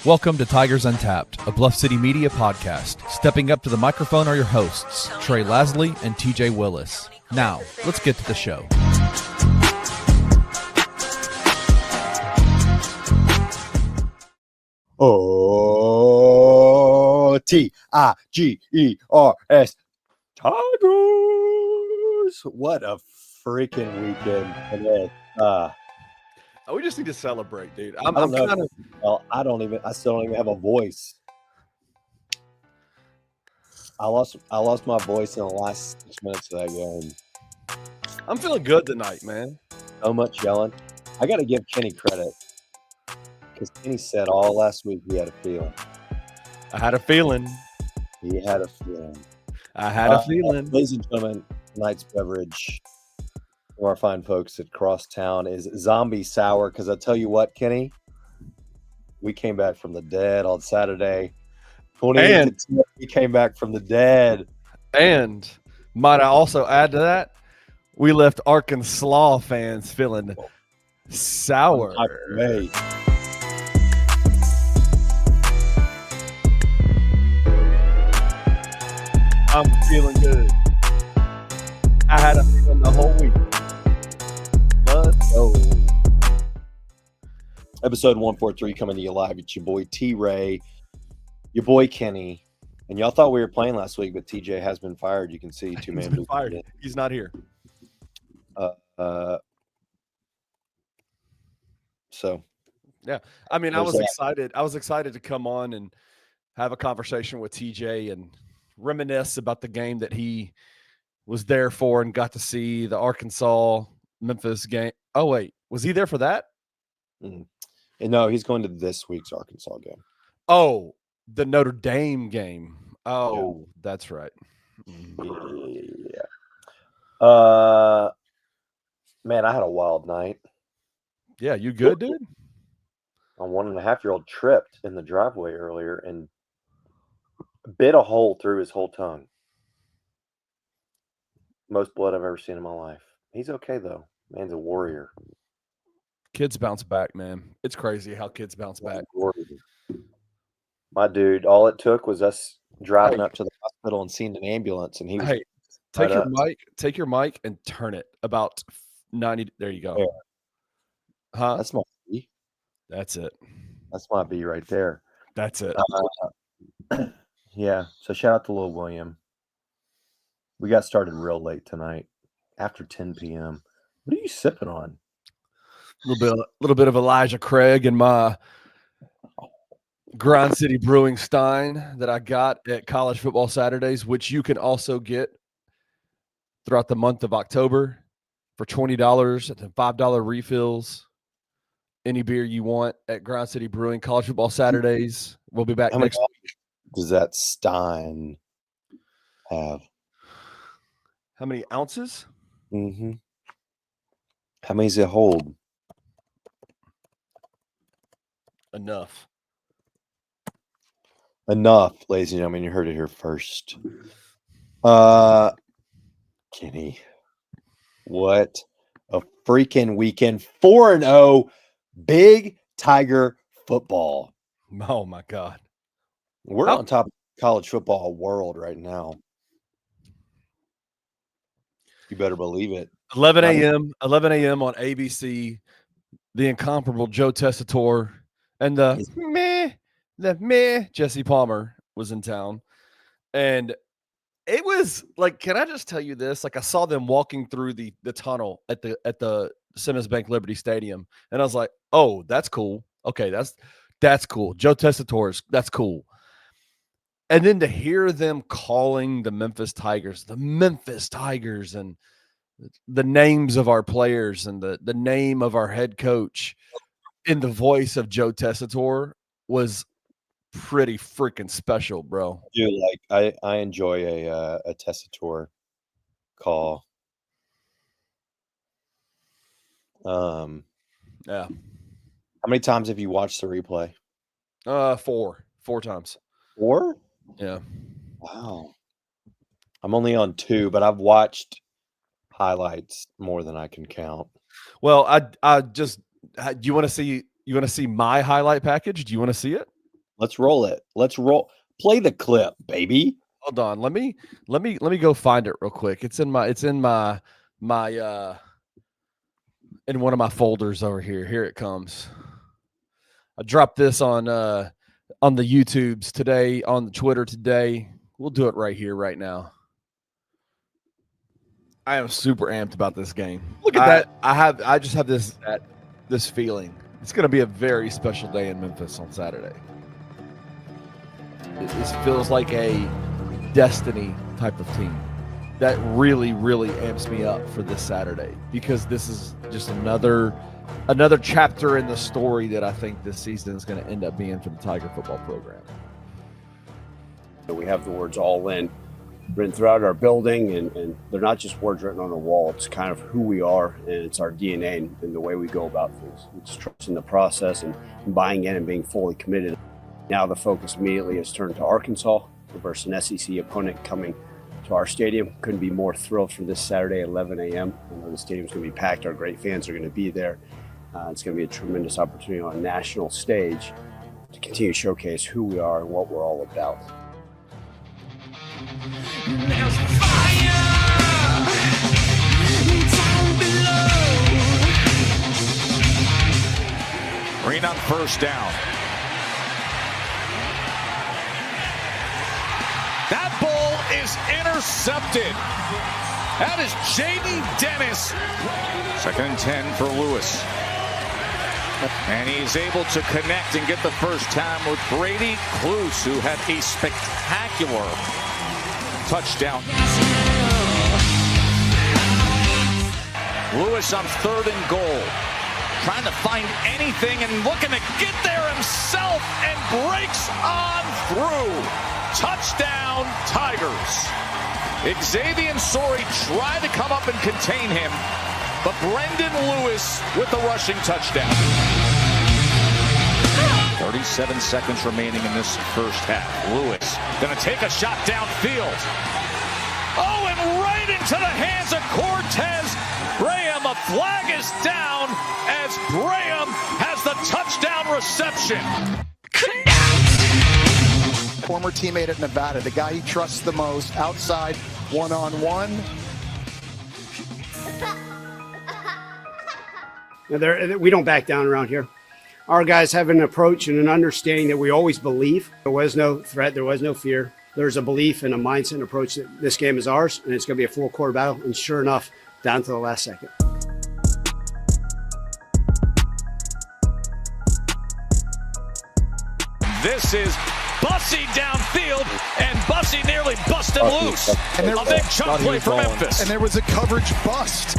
Welcome to Tigers Untapped, a Bluff City media podcast. Stepping up to the microphone are your hosts, Trey Lasley and TJ Willis. Now, let's get to the show. Oh, Tigers. Tigers. What a freaking weekend it is. We just need to celebrate, dude. I still don't even have a voice. I lost my voice in the last 6 minutes of that game. I'm feeling good tonight, man. So much yelling. I got to give Kenny credit because Kenny said all last week he had a feeling. I had a feeling. He had a feeling. I had a feeling. Ladies and gentlemen, tonight's beverage from our fine folks at Crosstown is Zombie Sour. Because I tell you what, Kenny, we came back from the dead on Saturday. We came back from the dead. And might I also add to that, we left Arkanslaw fans feeling sour. Hey. I'm feeling good. I had a feeling the whole week. Let's go. Episode 143 coming to you live. It's your boy T-Ray, your boy Kenny. And y'all thought we were playing last week, but TJ has been fired. You can see two-man. He's been fired. He's not here. So yeah, I mean, I was excited. I was excited to come on and have a conversation with TJ and reminisce about the game that he was there for and got to see, the Arkansas Memphis game. Oh wait, was he there for that? And no, he's going to this week's Arkansas game. Oh, the Notre Dame game. Oh, yeah. That's right. Yeah. Man, I had a wild night. Yeah, you good, dude? A 1.5-year-old tripped in the driveway earlier and bit a hole through his whole tongue. Most blood I've ever seen in my life. He's okay, though. Man's a warrior. Kids bounce back, man. It's crazy how kids bounce back. My dude, all it took was us driving up to the hospital and seeing an ambulance, and he was take your mic and turn it about 90. There you go. Yeah. Huh? That's my B. That's it. That's my B right there. That's it. Yeah. So shout out to Lil William. We got started real late tonight, after 10 p.m. What are you sipping on? A little bit of Elijah Craig and my Grind City Brewing Stein that I got at College Football Saturdays, which you can also get throughout the month of October for $20 and $5 refills. Any beer you want at Grind City Brewing, College Football Saturdays. We'll be back next week. Does that Stein have? How many ounces? Mm-hmm. How many does it hold? Enough, ladies and gentlemen. You heard it here first. Kenny, what a freaking weekend. 4-0, big Tiger football. Oh, my God. We're on top of college football world right now. You better believe it. 11 a.m. on ABC, the incomparable Joe Tessitore and the Jesse Palmer was in town. And it was like, can I just tell you this? Like, I saw them walking through the tunnel at the Simmons Bank Liberty Stadium, and I was like, oh, that's cool. Okay, that's cool. Joe Tessitore's, that's cool. And then to hear them calling the Memphis Tigers, and the names of our players and the name of our head coach in the voice of Joe Tessitore was pretty freaking special, bro. Dude, like I enjoy a Tessitore call. Yeah. How many times have you watched the replay? 4 times. 4? Yeah. Wow. I'm only on 2, but I've watched highlights more than I can count. Well, I just, do you want to see my highlight package? Do you want to see it? Let's roll it. Let's roll. Play the clip, baby. Hold on. Let me go find it real quick. It's in my in one of my folders over here. Here it comes. I dropped this on the YouTubes today, on the Twitter today. We'll do it right here, right now. I am super amped about this game. Look at that. I just have this feeling. It's going to be a very special day in Memphis on Saturday. This feels like a destiny type of team. That really, really amps me up for this Saturday, because this is just another chapter in the story that I think this season is going to end up being for the Tiger football program. We have the words "all in" written throughout our building, and they're not just words written on a wall. It's kind of who we are, and it's our DNA and the way we go about things. It's trusting the process and buying in and being fully committed. Now the focus immediately is turned to Arkansas versus an SEC opponent coming to our stadium. Couldn't be more thrilled for this Saturday at 11 a.m. I know the stadium's going to be packed. Our great fans are going to be there. It's going to be a tremendous opportunity on a national stage to continue to showcase who we are and what we're all about. There's fire down below. Green on first down. That ball is intercepted. That is Jaden Dennis. 2nd and 10 for Lewis. And he's able to connect and get the first time with Brady Cluse, who had a spectacular touchdown. Lewis on 3rd and goal, trying to find anything and looking to get there himself, and breaks on through. Touchdown, Tigers. Xavier Sorey tried to come up and contain him, but Brendan Lewis with the rushing touchdown. 37 seconds remaining in this first half. Lewis gonna take a shot downfield. Oh, and right into the hands of Cortez Graham. A flag is down as Graham has the touchdown reception. Former teammate at Nevada, the guy he trusts the most, outside, one-on-one. We don't back down around here. Our guys have an approach and an understanding that we always believe. There was no threat. There was no fear. There's a belief and a mindset and approach that this game is ours, and it's going to be a full court battle. And sure enough, down to the last second. This is Bussy downfield, and Bussy nearly busted loose. And a big chunk play for Memphis. And there was a coverage bust.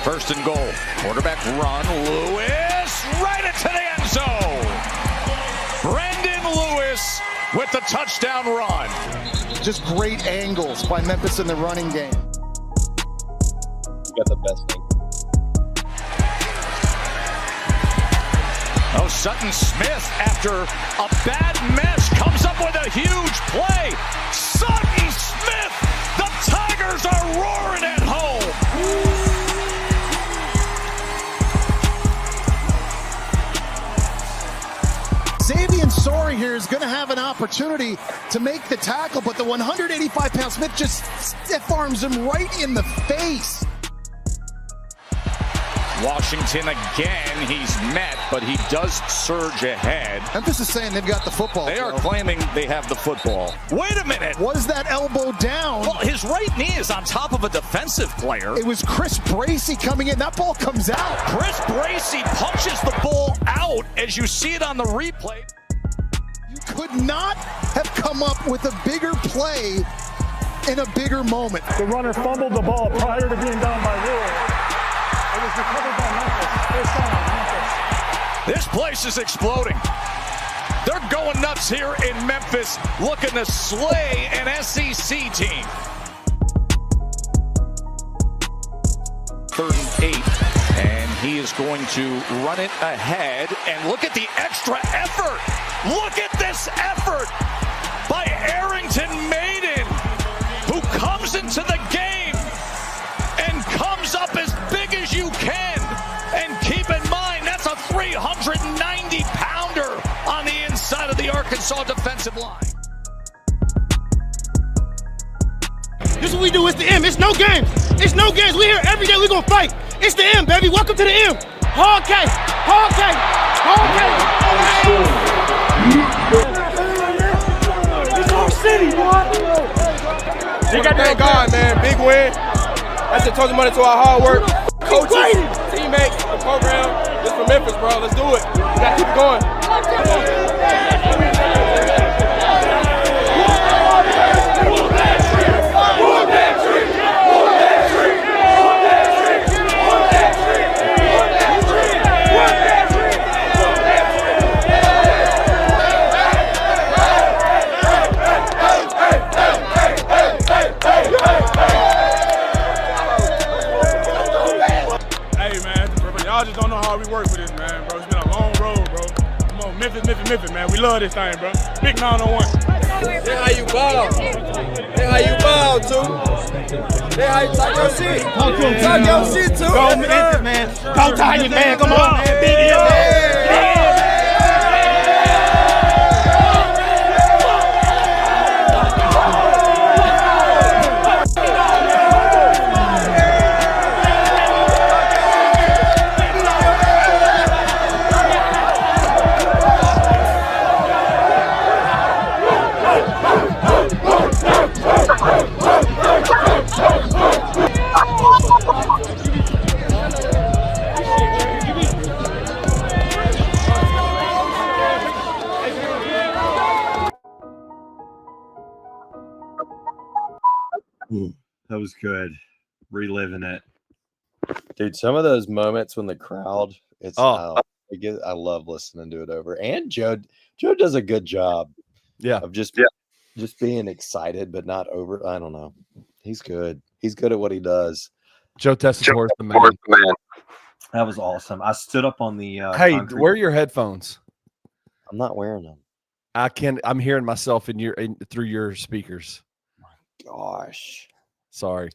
1st and goal. Quarterback run. Lewis right into the end zone. Brendan Lewis with the touchdown run. Just great angles by Memphis in the running game. You got the best thing. Oh, Sutton Smith, after a bad mesh, comes up with a huge play. Sutton Smith, the Tigers are roaring at home. Xavier Sorey here is going to have an opportunity to make the tackle, but the 185-pound Smith just stiff arms him right in the face. Washington again, he's met, but he does surge ahead. Memphis is saying they've got the football. They are claiming they have the football. Wait a minute. Was that elbow down? Well, his right knee is on top of a defensive player. It was Chris Bracey coming in. That ball comes out. Chris Bracey punches the ball out as you see it on the replay. You could not have come up with a bigger play in a bigger moment. The runner fumbled the ball prior to being down by rule. It was recovered by Memphis. First down, Memphis. This place is exploding. They're going nuts here in Memphis, looking to slay an SEC team. 3rd and 8, and he is going to run it ahead. And look at the extra effort. Look at this effort by Arrington Maiden, who comes into the game and comes up as big as you can. And keep in mind, that's a 3 Arkansas defensive line. This is what we do. It's the M. It's no games. It's no games. We here every day. We gonna fight. It's the M, baby. Welcome to the M. Hard K. Hard K. Hard K. It's our city, boy. They got that God, man. Big win. That's a total money to our hard work. Coaches, teammates, the program. This from Memphis, bro. Let's do it. We gotta keep it going. Y'all just don't know how hard we work for this, man, bro. It's been a long road, bro. Come on, Memphis, man. We love this thing, bro. Big 901. Say how you ball. Say how you ball, too. Say how you talk your shit. Talk your shit, too. Go Memphis, man. Go Tigers, man. Come on, man. Big M, man. That was good. Reliving it. Dude, some of those moments when the crowd, I love listening to it over. And Joe does a good job. Yeah. Of just being excited, but not over. I don't know. He's good. He's good at what he does. Joe Tessitore is the man. That was awesome. I stood up on the hey, concrete. wear your headphones. I'm not wearing them. I'm hearing myself through your speakers. Gosh. Sorry.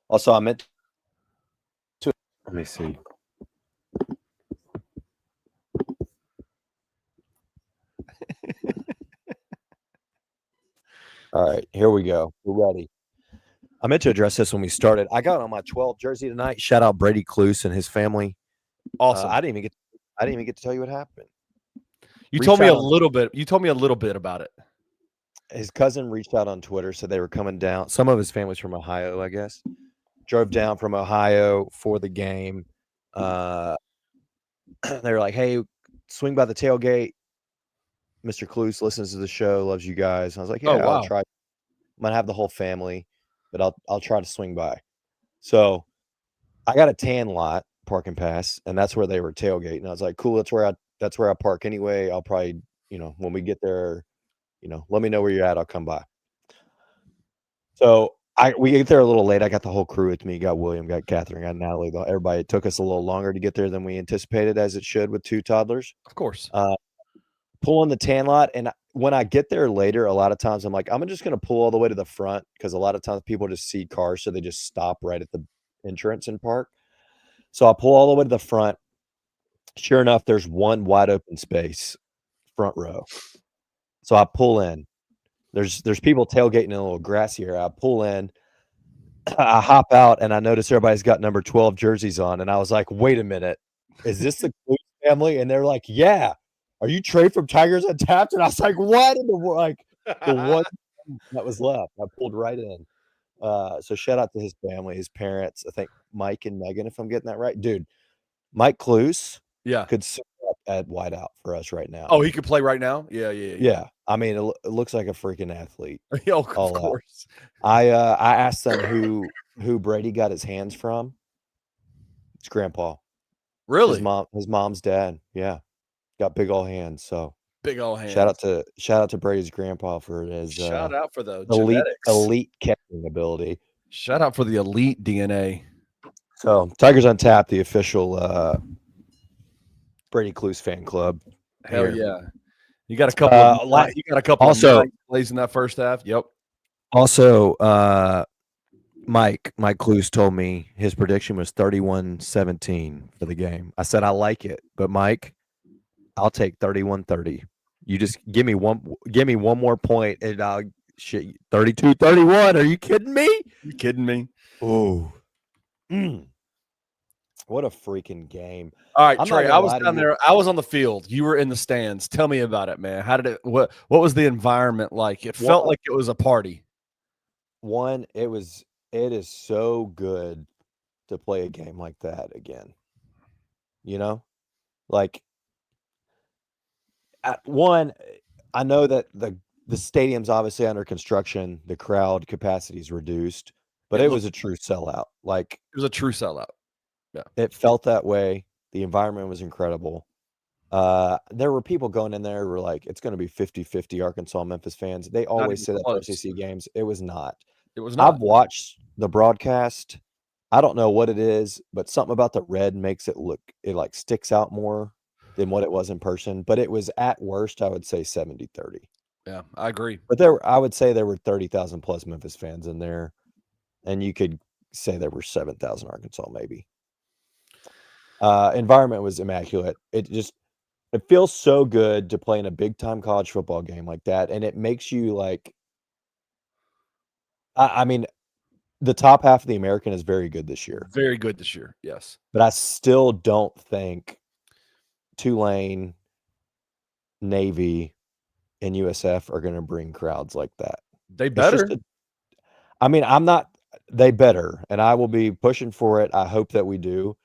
Also, I meant to. Let me see. All right, here we go. We're ready. I meant to address this when we started. I got on my 12 jersey tonight. Shout out Brady Cluse and his family. Awesome. I didn't even get to tell you what happened. You told me a little bit. You told me a little bit about it. His cousin reached out on Twitter, said they were coming down. Some of his family's from Ohio, I guess. Drove down from Ohio for the game. They were like, "Hey, swing by the tailgate. Mr. Cluse listens to the show, loves you guys." And I was like, "Yeah, Oh, wow. I'll try. I'm gonna have the whole family, but I'll try to swing by." So I got a tan lot parking pass, and that's where they were tailgating. I was like, "Cool, that's where I park anyway. I'll probably, when we get there, let me know where you're at. I'll come by." So we get there a little late. I got the whole crew with me. Got William, got Catherine, got Natalie. Everybody. It took us a little longer to get there than we anticipated, as it should with 2 toddlers. Of course. Pull in the tan lot, and when I get there later, a lot of times I'm like, I'm just going to pull all the way to the front, because a lot of times people just see cars, so they just stop right at the entrance and park. So I pull all the way to the front. Sure enough, there's one wide open space, front row. So I pull in. There's people tailgating in a little grassy area. I pull in. I hop out, and I notice everybody's got number 12 jerseys on, and I was like, "Wait a minute, is this the Cluse family?" And they're like, "Yeah. Are you Trey from Tigers Untapped?" And I was like, "What?" And the one that was left, I pulled right in. So shout out to his family, his parents. I think Mike and Megan, if I'm getting that right, dude. Mike Cluse, could sit up at wideout for us right now. Oh, he could play right now. Yeah. I mean, it looks like a freaking athlete. Of course. I asked them who Brady got his hands from. It's Grandpa. Really? His mom's dad. Yeah. Got big old hands. So big old hands. Shout out to Brady's grandpa for his shout out for the elite catching ability. Shout out for the elite DNA. So Tigers Untapped, the official Brady Cluse fan club. Hell yeah. You got a couple also plays in that first half. Yep. Also, Mike Cluse told me his prediction was 31-17 for the game. I said I like it, but Mike, I'll take 31-30. You just give me one more point, and I'll shit 32-31. Are you kidding me? You kidding me? Oh, what a freaking game! All right, I'm not Trey. gonna I was lie to down you. there. I was on the field. You were in the stands. Tell me about it, man. How did it? What was the environment like? It felt like it was a party. It is so good to play a game like that again. You know, like I know that the stadium's obviously under construction. The crowd capacity is reduced, but it was a true sellout. Like, It was a true sellout. Yeah. it felt that way. The environment was incredible. There were people going in there who were like, it's going to be 50-50 Arkansas Memphis fans. They always even say that for close. SEC games. It was not. It was not. I've watched the broadcast. I don't know what it is, but something about the red makes it like sticks out more than what it was in person. But it was at worst, I would say 70-30. Yeah, I agree. But I would say there were 30,000 plus Memphis fans in there, and you could say there were 7,000 Arkansas maybe. Environment was immaculate. It feels so good to play in a big time college football game like that, and it makes you like. I mean, the top half of the American is very good this year. Very good this year. Yes, but I still don't think Tulane, Navy, and USF are going to bring crowds like that. They better. I'm not. They better, and I will be pushing for it. I hope that we do.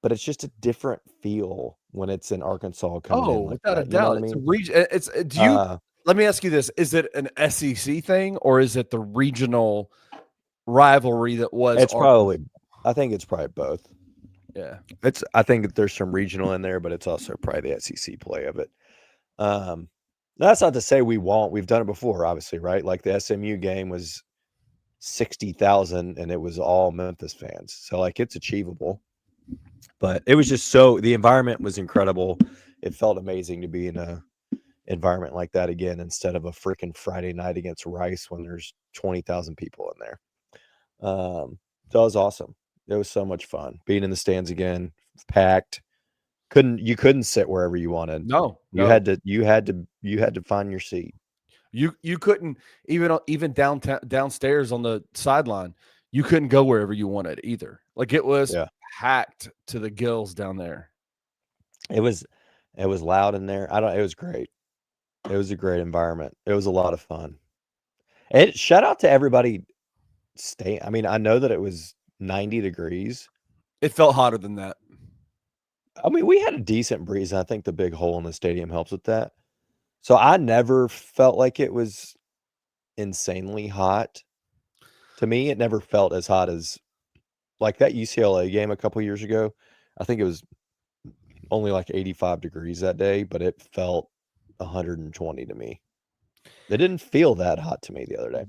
But it's just a different feel when it's in Arkansas coming in. Like without that. a doubt. You know It's a region. Let me ask you this: is it an SEC thing, or is it the regional rivalry that was? It's probably. I think it's probably both. Yeah, I think that there's some regional in there, but it's also probably the SEC play of it. That's not to say we won't. We've done it before, obviously, right? Like the SMU game was 60,000, and it was all Memphis fans. So like it's achievable. But it was just the environment was incredible. It felt amazing to be in a environment like that again instead of a freaking Friday night against Rice when there's 20,000 people in there. So it was awesome. It was so much fun being in the stands again, packed. You couldn't sit wherever you wanted. No, you had to find your seat. You couldn't even downstairs on the sideline. You couldn't go wherever you wanted either. Like it was packed to the gills down there. It was loud in there. It was great. It was a great environment. It was a lot of fun. And shout out to everybody I mean, I know that it was 90 degrees. It felt hotter than that. I mean, we had a decent breeze, and I think the big hole in the stadium helps with that. So I never felt like it was insanely hot. To me, it never felt as hot as like that UCLA game a couple years ago. I think it was only like 85 degrees that day, but it felt 120 to me. It didn't feel that hot to me the other day.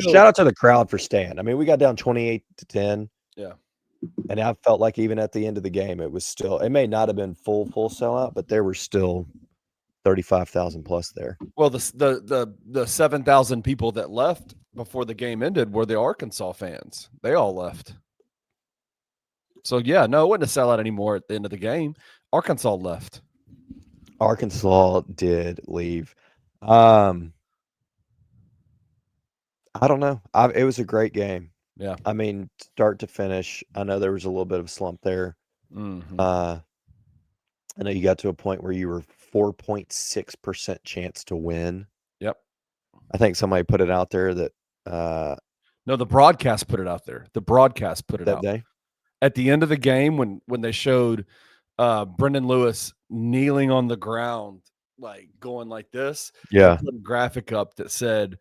Shout out to the crowd for staying. I mean, we got down 28-10. Yeah. And I felt like even at the end of the game, it may not have been full sellout, but there were still 35,000 plus there. Well, the 7,000 people that left before the game ended were the Arkansas fans. They all left. So yeah, no, it wasn't a sellout anymore at the end of the game. Arkansas left. Arkansas did leave. I don't know. It was a great game. Yeah. I mean, start to finish. I know there was a little bit of a slump there. Mm-hmm. I know you got to a point where you were 4.6% chance to win. Yep. I think somebody put it out there that no, the broadcast put it out there. The broadcast put it that out day. At the end of the game when they showed Brendan Lewis kneeling on the ground, like going like this. Yeah. They put a graphic up that said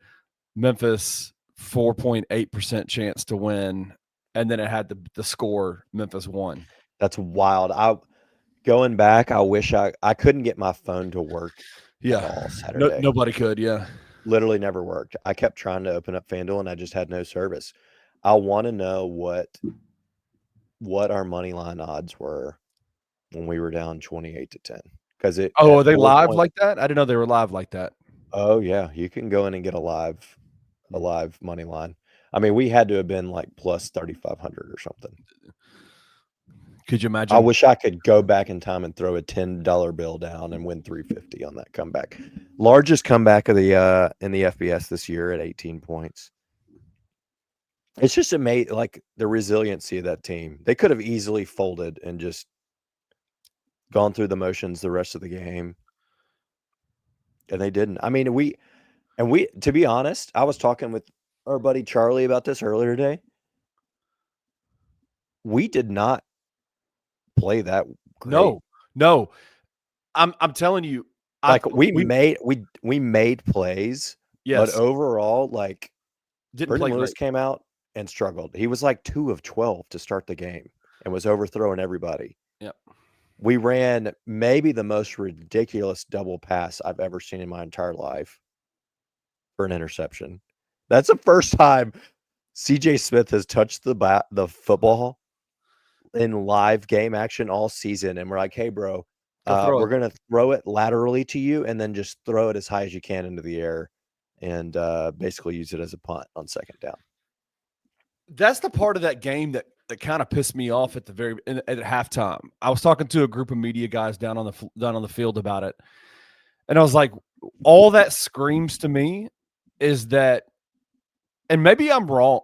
Memphis 4.8% chance to win, and then it had the score Memphis won. That's wild. Going back, I wish I couldn't get my phone to work. Yeah, all Saturday. Nobody could. Yeah, literally never worked. I kept trying to open up FanDuel, and I just had no service. I want to know what our money line odds were when we were down 28-10. Because are they live like that? I didn't know they were live like that. Oh yeah, you can go in and get a live money line. I mean, we had to have been like plus 3,500 or something. Could you imagine? I wish I could go back in time and throw a $10 bill down and win 350 on that comeback. Largest comeback of the in the FBS this year at 18 points. It's just amazing, like the resiliency of that team. They could have easily folded and just gone through the motions the rest of the game, and they didn't. I mean, we to be honest, I was talking with our buddy Charlie about this earlier today. We did not play that great. No. I'm telling you, like we made plays, yes, but overall, like didn't play Lewis great. came out and struggled. He was like 2 of 12 to start the game and was overthrowing everybody. Yep. We ran maybe the most ridiculous double pass I've ever seen in my entire life for an interception. That's the first time CJ Smith has touched the football in live game action all season. And we're like, hey, bro, we're going to throw it laterally to you and then just throw it as high as you can into the air and basically use it as a punt on second down. That's the part of that game that kind of pissed me off at halftime. I was talking to a group of media guys down on the field about it, and I was like, all that screams to me is that, and maybe I'm wrong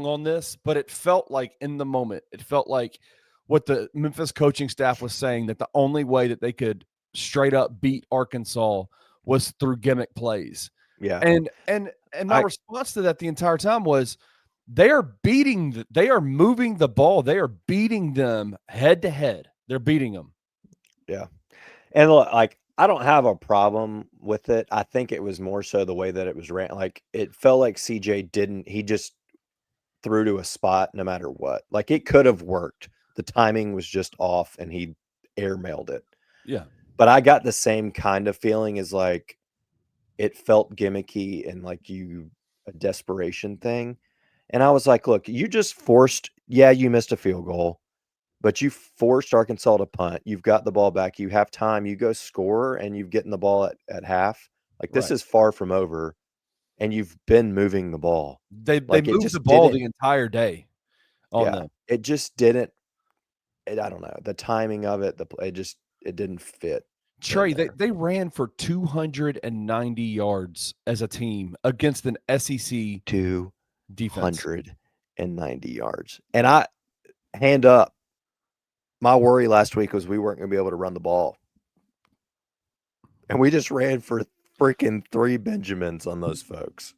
on this, but it felt like in the moment, it felt like what the Memphis coaching staff was saying, that the only way that they could straight up beat Arkansas was through gimmick plays. Yeah. And my response to that the entire time was, they are moving the ball. They are beating them head to head. They're beating them. Yeah. And look, like, I don't have a with it. I think it was more so the way that it was ran. Like, it felt like CJ he just threw to a spot no matter what. Like, it could have worked. The timing was just off and he airmailed it. Yeah. But I got the same kind of feeling as like, it felt gimmicky and like a desperation thing. And I was like, look, you just you missed a field goal, but you forced Arkansas to punt. You've got the ball back. You have time. You go score and you've getting the ball at half. Like, this is far from over. And you've been moving the ball. They moved the ball the entire day on them. It just didn't. I don't know. The timing of it, it didn't fit. Trey, they ran for 290 yards as a team against an SEC defense. 190 yards. And hand up, my worry last week was we weren't going to be able to run the ball. And we just ran for freaking 3 Benjamins on those folks.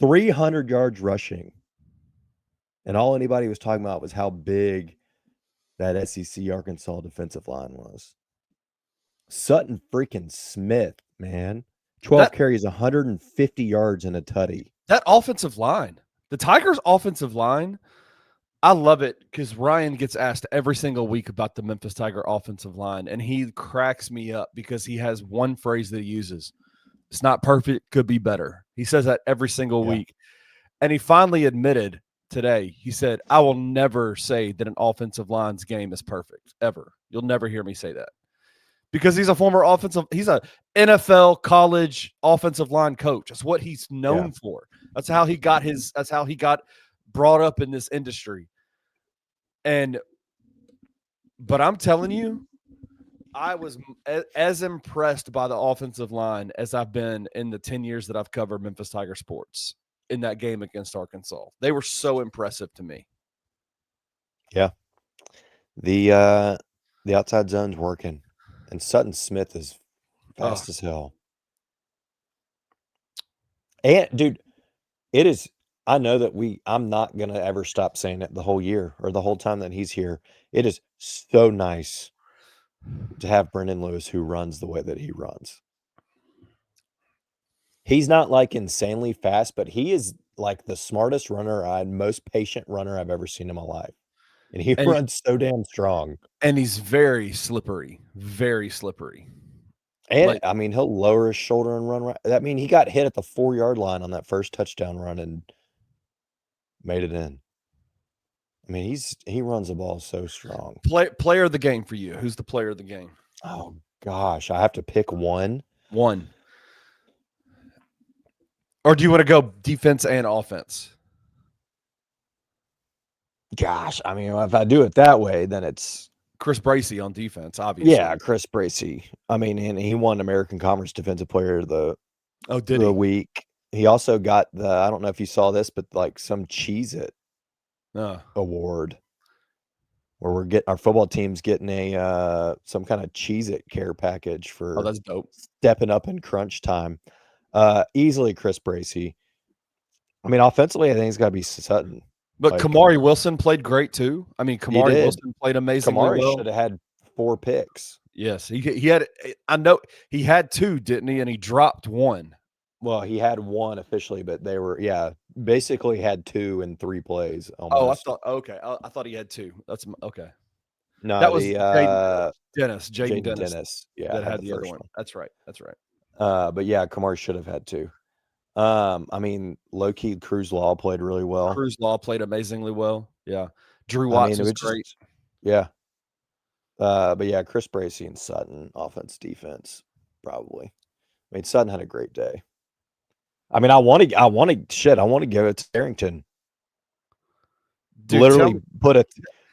300 yards rushing. And all anybody was talking about was how big that SEC Arkansas defensive line was. Sutton freaking Smith, man. 12 carries, 150 yards and a tutty. That offensive line, the Tigers' offensive line, I love it because Ryan gets asked every single week about the Memphis Tiger offensive line, and he cracks me up because he has one phrase that he uses. It's not perfect, could be better. He says that every single week. And he finally admitted today, he said, I will never say that an offensive line's game is perfect, ever. You'll never hear me say that. Because he's a he's a NFL college offensive line coach. That's what he's known for. That's how he got brought up in this industry. But I'm telling you, I was as impressed by the offensive line as I've been in the 10 years that I've covered Memphis Tiger sports in that game against Arkansas. They were so impressive to me. Yeah. The outside zone's working. And Sutton Smith is fast as hell. And, dude, it is – I know that I'm not going to ever stop saying it the whole year or the whole time that he's here. It is so nice to have Brendan Lewis who runs the way that he runs. He's not, like, insanely fast, but he is, like, the smartest runner most patient runner I've ever seen in my life. And he runs so damn strong. And he's very slippery. Very slippery. And, I mean, he'll lower his shoulder and run right. I mean, he got hit at the 4-yard line on that first touchdown run and made it in. I mean, he runs the ball so strong. Player of the game for you. Who's the player of the game? Oh, gosh. I have to pick one. One. Or do you want to go defense and offense? Gosh, I mean, if I do it that way, then it's Chris Bracey on defense, obviously. yeah, Chris Bracey. I mean, and he won American Conference Defensive Player of the did he? week. He also got the, I don't know if you saw this, but like some Cheez-It award where we're getting our football team's getting a some kind of Cheez-It care package for that's dope. Stepping up in crunch time. Easily Chris Bracey. I mean, offensively, I think it's got to be Sutton. But Like, Kamari Wilson played great too. I mean, Kamari Wilson played amazingly Kamari well. should have had 4 picks. Yes, he had. I know he had 2, didn't he? And he dropped 1. Well, he had 1 officially, but they were basically had 2 in 3 plays. Oh, Almost. I thought he had 2. That's okay. No, that was Jaden Dennis. Yeah, that had the the other first one. That's right. But yeah, Kamari should have had 2. I mean, low key, Cruz Law played really well. Cruz Law played amazingly well. Yeah, Drew Watts was great. Yeah. But yeah, Chris Bracey and Sutton, offense, defense, probably. I mean, Sutton had a great day. I mean, I want to give it to Arrington. Dude, literally put a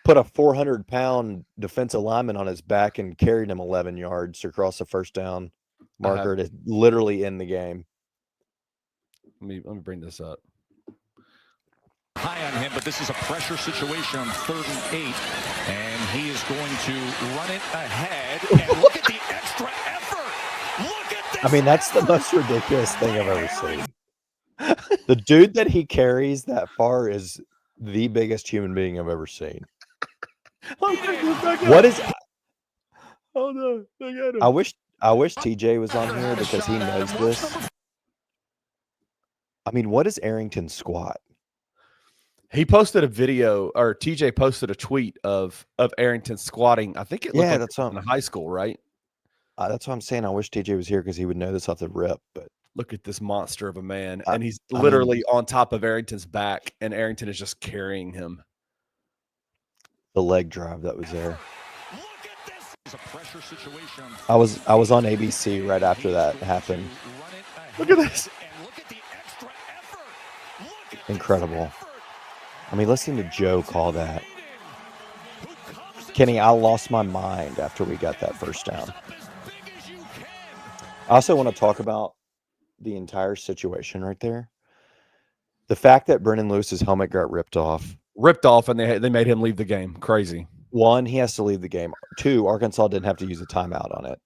400-pound defensive lineman on his back and carried him 11 yards across the first down marker to literally end the game. Let me bring this up. High on him, but this is a pressure situation on 3rd and 8, and he is going to run it ahead. And look at the extra effort. Look at this. I mean, that's the most ridiculous thing I've ever seen. The dude that he carries that far is the biggest human being I've ever seen. What is? Oh no! Look at him. I wish TJ was on here because he knows this. I mean, what is Arrington squat? He posted a video, or TJ posted a tweet of Arrington squatting. I think it looked like that's in high school, right? That's what I'm saying. I wish TJ was here because he would know this off the rip. But look at this monster of a man, and he's literally on top of Arrington's back, and Arrington is just carrying him. The leg drive that was there. I was on ABC right after that happened. Look at this. Incredible. I mean, listen to Joe call that. Kenny, I lost my mind after we got that first down. I also want to talk about the entire situation right there. The fact that Brendan Lewis's helmet got ripped off, and they made him leave the game. Crazy. 1, he has to leave the game. 2, Arkansas didn't have to use a timeout on it.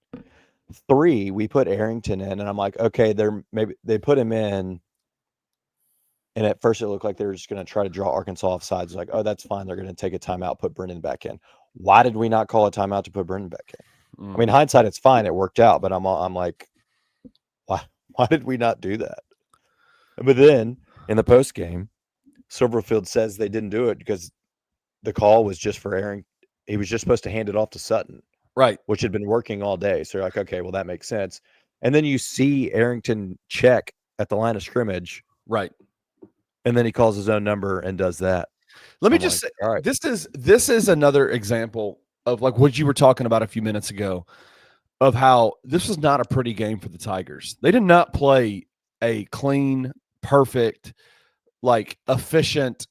3, we put Arrington in, and I'm like, okay, they put him in. And at first it looked like they were just going to try to draw Arkansas off sides. Like, oh, that's fine. They're going to take a timeout, put Brendan back in. Why did we not call a timeout to put Brendan back in? I mean, hindsight, it's fine. It worked out. But I'm like, why did we not do that? But then in the post game, Silverfield says they didn't do it because the call was just for Aaron. He was just supposed to hand it off to Sutton. Right. Which had been working all day. So you're like, okay, well, that makes sense. And then you see Arrington check at the line of scrimmage. Right. And then he calls his own number and does that. Let me just say, all right. This is another example of like what you were talking about a few minutes ago of how this was not a pretty game for the Tigers. They did not play a clean, perfect, like efficient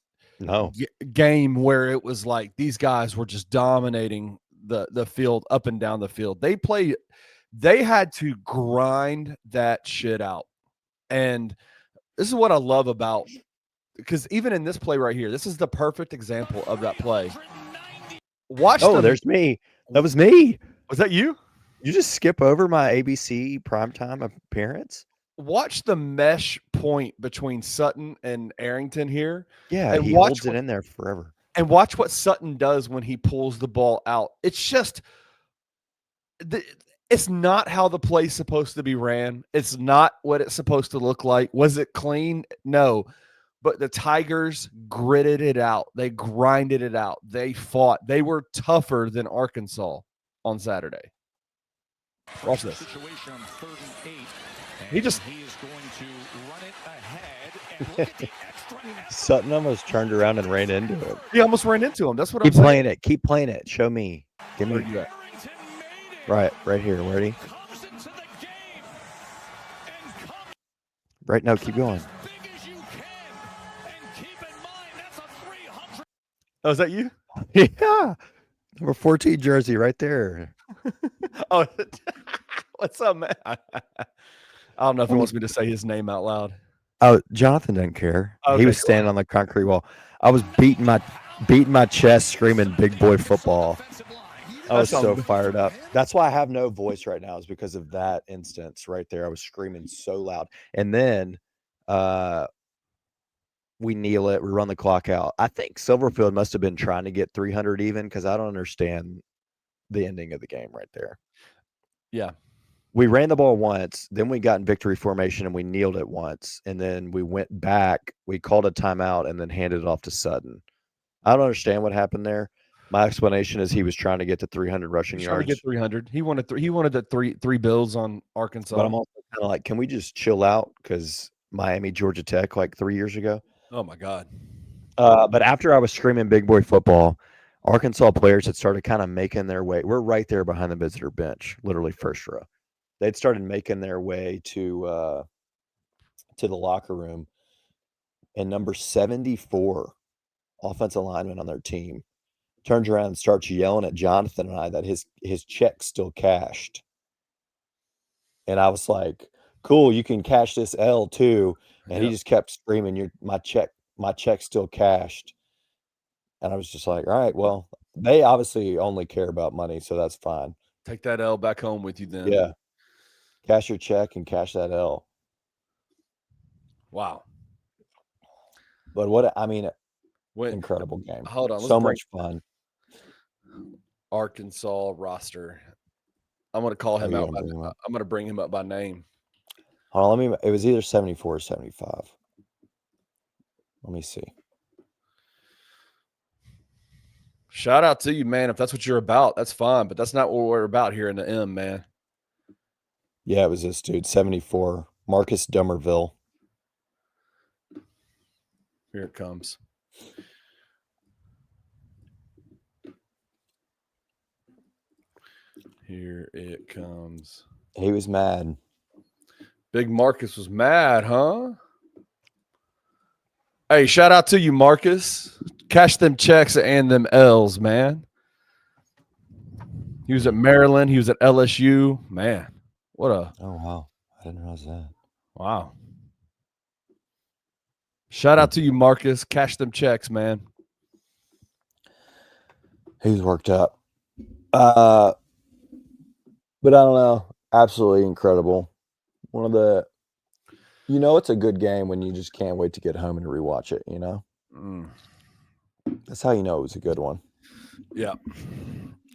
game where it was like these guys were just dominating the field up and down the field. They had to grind that shit out. And this is what I love about, because even in this play right here, this is the perfect example of that play. There's me. That was me. Was that you? You just skip over my ABC primetime appearance? Watch the mesh point between Sutton and Arrington here. Yeah, and he holds it in there forever. And watch what Sutton does when he pulls the ball out. It's just it's not how the play's supposed to be ran. It's not what it's supposed to look like. Was it clean? No. But the Tigers gritted it out. They grinded it out. They fought. They were tougher than Arkansas on Saturday. Watch this. He is going to run it ahead and look at the extra. Sutton almost turned around and ran into him. He almost ran into him. That's what I'm saying. Keep playing it. Keep playing it. Show me. Give me. Right here. Ready? Right now. Keep going. Oh, is that you? Yeah. Number 14 jersey right there. Oh, what's up, man? I don't know if he wants me to say his name out loud. Oh, Jonathan didn't care. Okay, He was cool. standing on the concrete wall. I was beating my chest, screaming "Big boy football." I was so fired up. That's why I have no voice right now, is because of that instance right there. I was screaming so loud, and then we kneel it. We run the clock out. I think Silverfield must have been trying to get 300 even, because I don't understand the ending of the game right there. Yeah. We ran the ball once, then we got in victory formation and we kneeled it once, and then we went back, we called a timeout, and then handed it off to Sutton. I don't understand what happened there. My explanation is he was trying to get to 300 rushing He's yards. trying to get 300. He wanted the three bills on Arkansas. But I'm also kind of like, can we just chill out? Because Miami, Georgia Tech, like 3 years ago. Oh my God. But after I was screaming "Big boy football," Arkansas players had started kind of making their way. We're right there behind the visitor bench, literally first row. They'd started making their way to the locker room, and number 74, offensive lineman on their team, turns around and starts yelling at Jonathan and I that his check's still cashed. And I was like, "Cool, you can cash this L too." And he just kept screaming, my check's still cashed." And I was just like, "All right, well, they obviously only care about money, so that's fine. Take that L back home with you then. Yeah. Cash your check and cash that L." Wow. But incredible game. Hold on. So much fun. Arkansas roster. I'm going to call him out. I'm going to bring him up by name. Hold on, it was either 74 or 75. Let me see. Shout out to you, man. If that's what you're about, that's fine. But that's not what we're about here in the M, man. Yeah, it was this dude, 74, Marcus Dummerville. Here it comes. Here it comes. He was mad. Big Marcus was mad, huh? Hey, shout out to you, Marcus. Cash them checks and them L's, man. He was at Maryland. He was at LSU. Man, what a... Oh, wow. I didn't realize that. Wow. Shout out to you, Marcus. Cash them checks, man. He's worked up. But I don't know. Absolutely incredible. One of the... it's a good game when you just can't wait to get home and rewatch it, That's how you know it was a good one. Yeah.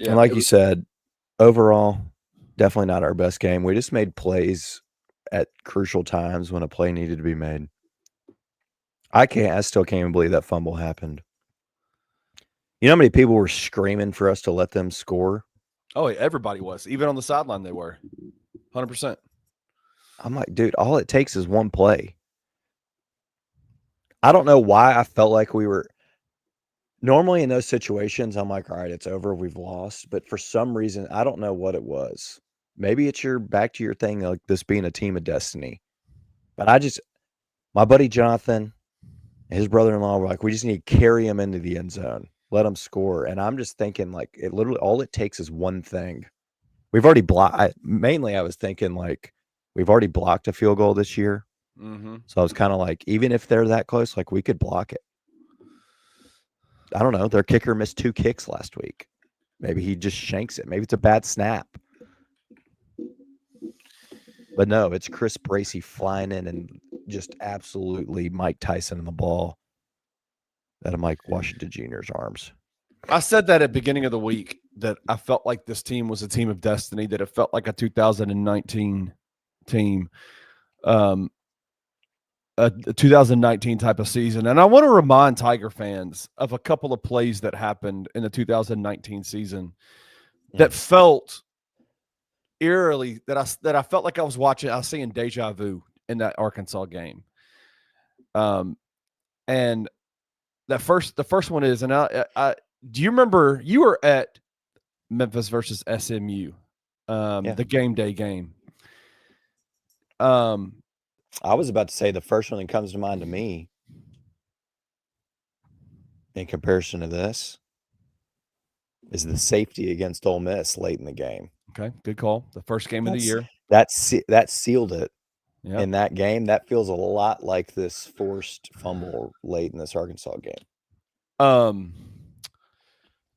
And like you said, overall, definitely not our best game. We just made plays at crucial times when a play needed to be made. I still can't even believe that fumble happened. You know how many people were screaming for us to let them score? Oh, everybody was. Even on the sideline, they were. 100%. I'm like, dude, all it takes is one play. I don't know why I felt like we were... Normally in those situations, I'm like, all right, it's over. We've lost. But for some reason, I don't know what it was. Maybe it's back to your thing, like this being a team of destiny. But my buddy Jonathan, his brother-in-law were like, we just need to carry him into the end zone. Let him score. And I'm just thinking, like, it literally, all it takes is one thing. We've already blocked. Mainly, I was thinking, like, we've already blocked a field goal this year. Mm-hmm. So I was kind of like, even if they're that close, like, we could block it. I don't know. Their kicker missed 2 kicks last week. Maybe he just shanks it. Maybe it's a bad snap. But no, it's Chris Bracey flying in and just absolutely Mike Tyson in the ball out of Mike Washington Jr.'s arms. I said that at the beginning of the week, that I felt like this team was a team of destiny, that it felt like a 2019 team. A 2019 type of season. And I want to remind Tiger fans of a couple of plays that happened in the 2019 season that felt eerily, that I felt like I was seeing deja vu in that Arkansas game. And the first one is, and I do you remember you were at Memphis versus SMU, the game day game. I was about to say the first one that comes to mind to me in comparison to this is the safety against Ole Miss late in the game. Okay, good call. The first game of the year. That sealed it. Yeah. In that game, that feels a lot like this forced fumble late in this Arkansas game. Do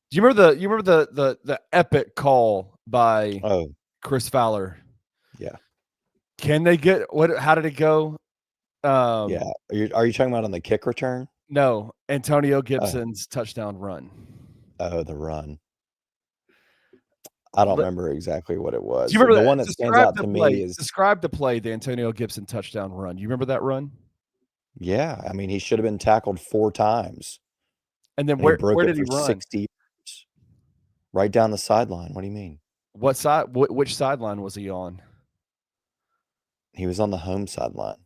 you remember the epic call by Chris Fowler? Yeah. Can they get what? How did it go? Yeah. Are you talking about on the kick return? No, Antonio Gibson's touchdown run. Oh, the run. I don't remember exactly what it was. Do you remember the one that stands out to me is describe the play, the Antonio Gibson touchdown run. You remember that run? Yeah, I mean, he should have been tackled 4 times. And then where did he run? 60 yards. Right down the sideline. What do you mean? What side? Which sideline was he on? He was on the home sideline.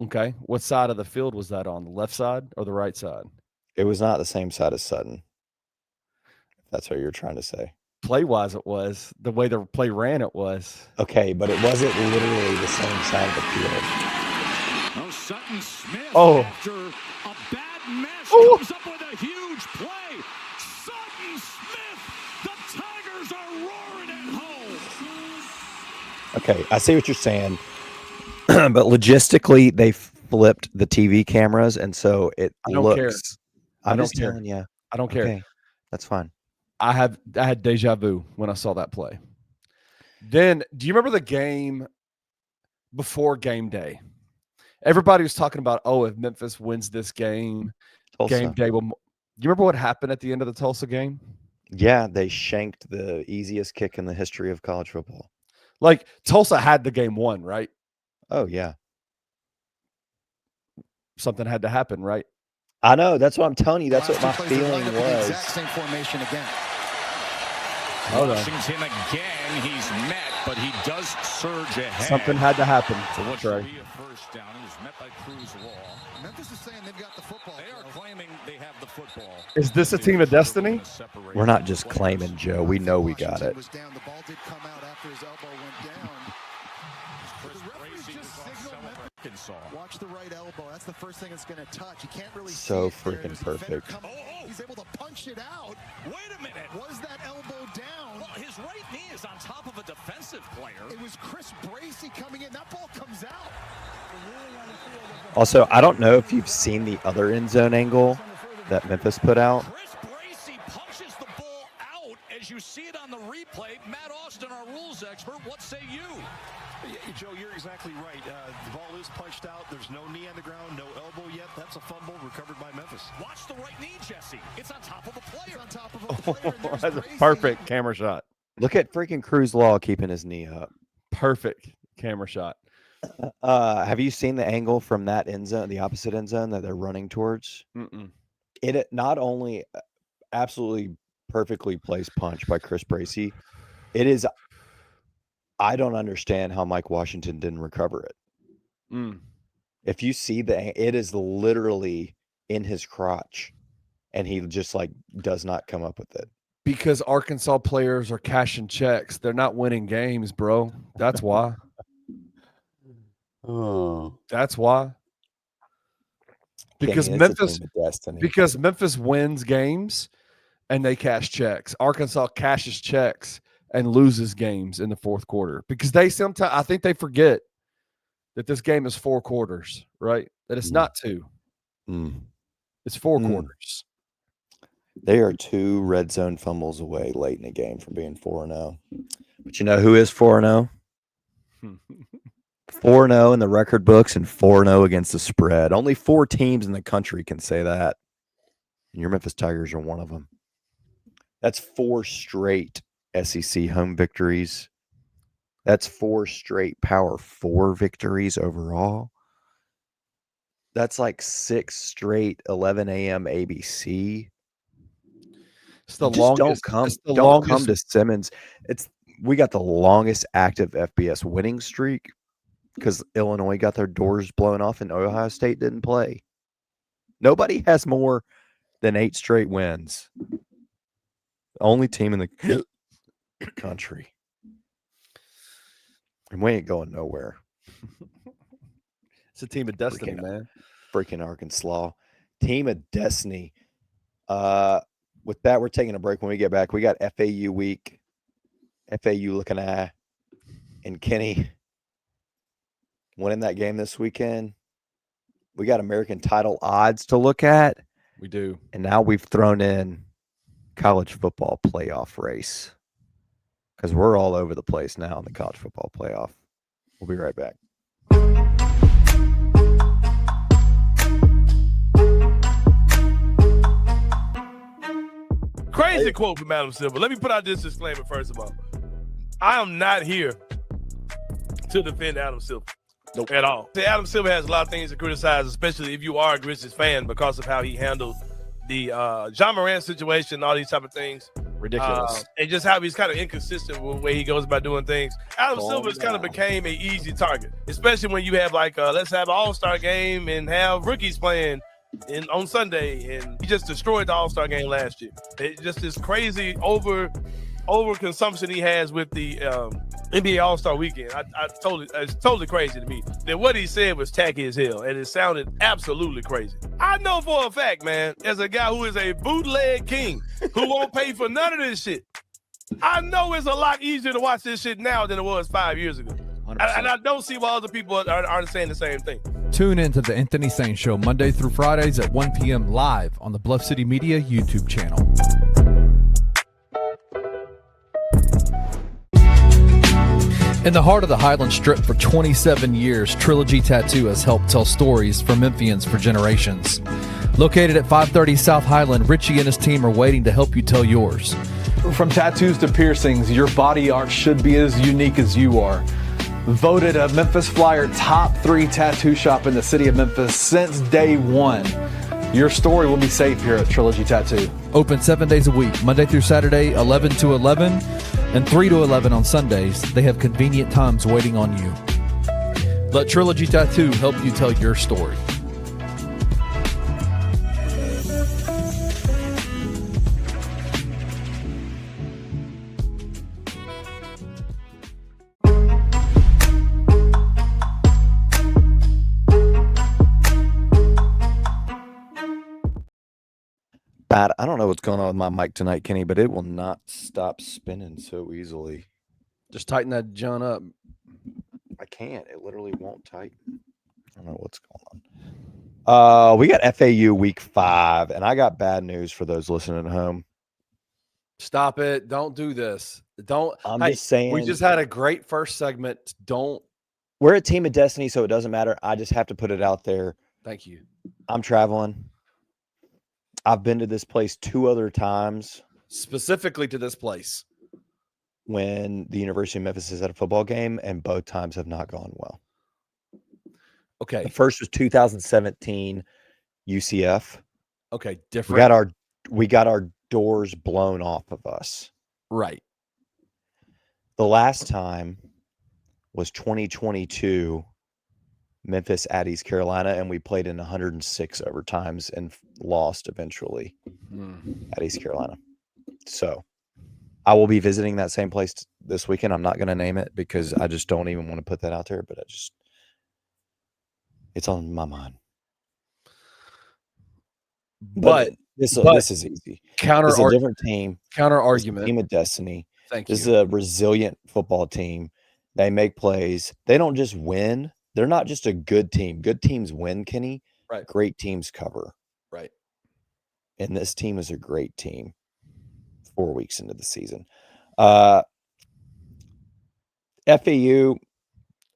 Okay. What side of the field was that on? The left side or the right side? It was not the same side as Sutton. If that's what you're trying to say. Play-wise, it was. The way the play ran, it was. Okay, but it wasn't literally the same side of the field. Oh, Sutton Smith, after a bad mess, comes up with a huge play. Sutton Smith, the Tigers are roaring at home. Okay, I see what you're saying. But logistically, they flipped the TV cameras, and so it looks. Care. I'm just telling you. I don't care. Okay, that's fine. I had deja vu when I saw that play. Then, do you remember the game before game day? Everybody was talking about, if Memphis wins this game, game day will. Do you remember what happened at the end of the Tulsa game? Yeah, they shanked the easiest kick in the history of college football. Like, Tulsa had the game won, right? Oh, yeah. Something had to happen, right? I know. That's what I'm telling you. That's what my feeling was. The exact same formation again. Washington again. He's met, but he does surge ahead. Something had to happen. So what should be a first down? He was met by Crosstown. Memphis is saying they've got the football. They are claiming they have the football. Is this a team of destiny? We're not just claiming, Joe. We know we got it. The ball did come out after his elbow went down. Watch the right elbow. That's the first thing it's going to touch. You can't really so see it freaking perfect. He's able to punch it out. Wait a minute. Was that elbow down? Well, his right knee is on top of a defensive player. It was Chris Bracey coming in. That ball comes out. Also, I don't know if you've seen the other end zone angle that Memphis put out. Chris Bracey punches the ball out as you see it on the replay. Matt Austin, our rules expert, what say you? Joe, you're exactly right. The ball is punched out. There's no knee on the ground, no elbow yet. That's a fumble recovered by Memphis. Watch the right knee, Jesse. It's on top of a player. It's on top of a player. That's a perfect camera shot. Look at freaking Crosstown keeping his knee up. Perfect camera shot. Have you seen the angle from that end zone, the opposite end zone that they're running towards? It not only absolutely perfectly placed punch by Chris Bracey, it is. I don't understand how Mike Washington didn't recover it. If you see it is literally in his crotch, and he just does not come up with it. Because Arkansas players are cashing checks. They're not winning games, bro. That's why. That's why. Because Memphis wins games and they cash checks. Arkansas cashes checks and loses games in the fourth quarter because I think they forget that this game is 4 quarters, right? That it's not 2. It's 4 quarters. They are 2 red zone fumbles away late in the game from being 4-0. But you know who is 4-0? 4-0 in the record books and 4-0 against the spread. Only 4 teams in the country can say that. And your Memphis Tigers are one of them. That's 4 straight SEC home victories. That's 4 straight Power 4 victories overall. That's 6 straight 11 a.m. ABC. It's the longest. Don't come to Simmons. We got the longest active FBS winning streak because Illinois got their doors blown off and Ohio State didn't play. Nobody has more than 8 straight wins. The only team in the country. And we ain't going nowhere. It's a team of destiny, man. Freaking Arkanslaw. Team of Destiny. With that, we're taking a break. When we get back, we got FAU week, FAU Lookin Ahhh, and Kenny winning that game this weekend. We got American title odds to look at. We do. And now we've thrown in college football playoff race because we're all over the place now in the college football playoff. We'll be right back. Crazy quote from Adam Silver. Let me put out this disclaimer first of all. I am not here to defend Adam Silver. Nope. At all. See, Adam Silver has a lot of things to criticize, especially if you are a Grizzlies fan, because of how he handled the John Morant situation and all these type of things. Ridiculous. And just how he's kind of inconsistent with the way he goes about doing things. Adam Silver has kind of became an easy target, especially when you have like, let's have an all-star game and have rookies playing on Sunday, and he just destroyed the All-Star game last year. It's just this crazy overconsumption he has with the NBA All-Star weekend. It's totally crazy to me. That what he said was tacky as hell, and it sounded absolutely crazy. I know for a fact, man, as a guy who is a bootleg king who won't pay for none of this shit, I know it's a lot easier to watch this shit now than it was 5 years ago. And I don't see why other people aren't saying the same thing. Tune in to the Anthony Sain Show Monday through Fridays at 1 p.m. live on the Bluff City Media YouTube channel. In the heart of the Highland Strip for 27 years, Trilogy Tattoo has helped tell stories for Memphians for generations. Located at 530 South Highland, Richie and his team are waiting to help you tell yours. From tattoos to piercings, your body art should be as unique as you are. Voted a Memphis Flyer top 3 tattoo shop in the city of Memphis since day one. Your story will be safe here at Trilogy Tattoo. Open 7 days a week, Monday through Saturday, 11 to 11, and 3 to 11 on Sundays. They have convenient times waiting on you. Let Trilogy Tattoo help you tell your story. Bad. I don't know what's going on with my mic tonight, Kenny, but it will not stop spinning so easily. Just tighten that John up. I can't. It literally won't tighten. I don't know what's going on. We got FAU week 5, and I got bad news for those listening at home. Stop it. Don't do this. Don't. I'm just saying. We just had a great first segment. Don't. We're a team of destiny, so it doesn't matter. I just have to put it out there. Thank you. I'm traveling. I've been to this place 2 other times. Specifically to this place. When the University of Memphis is at a football game, and both times have not gone well. Okay. The first was 2017 UCF. Okay, different. We got our doors blown off of us. Right. The last time was 2022 Memphis at East Carolina, and we played in 106 overtimes and lost eventually at East Carolina. So I will be visiting that same place this weekend. I'm not going to name it because I just don't even want to put that out there, but it's on my mind. But this is easy. This is a different team. Counter argument. Team of destiny. Thank you. This is a resilient football team. They make plays. They don't just win. They're not just a good team. Good teams win, Kenny. Right. Great teams cover. Right. And this team is a great team 4 weeks into the season. FAU,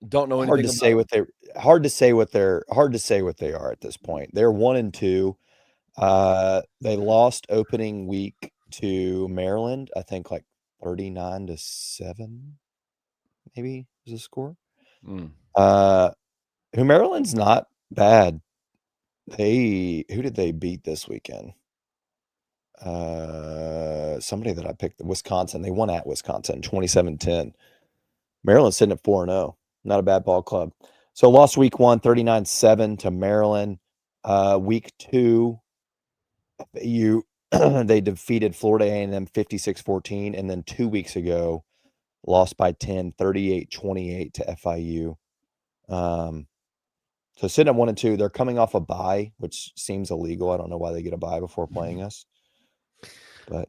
don't know anything. Hard to say what they are at this point. They're 1-2. They lost opening week to Maryland, I think like 39-7, maybe was the score. Who Maryland's not bad. Who did they beat this weekend? Somebody that I picked, Wisconsin. They won at Wisconsin 27-10. Maryland's sitting at 4-0. Not a bad ball club. So lost week 1, 39-7 to Maryland. Week 2, they defeated Florida A&M 56-14, and then 2 weeks ago lost by 10, 38-28 to FIU. So sitting at 1-2, they're coming off a bye, which seems illegal. I don't know why they get a bye before playing us. But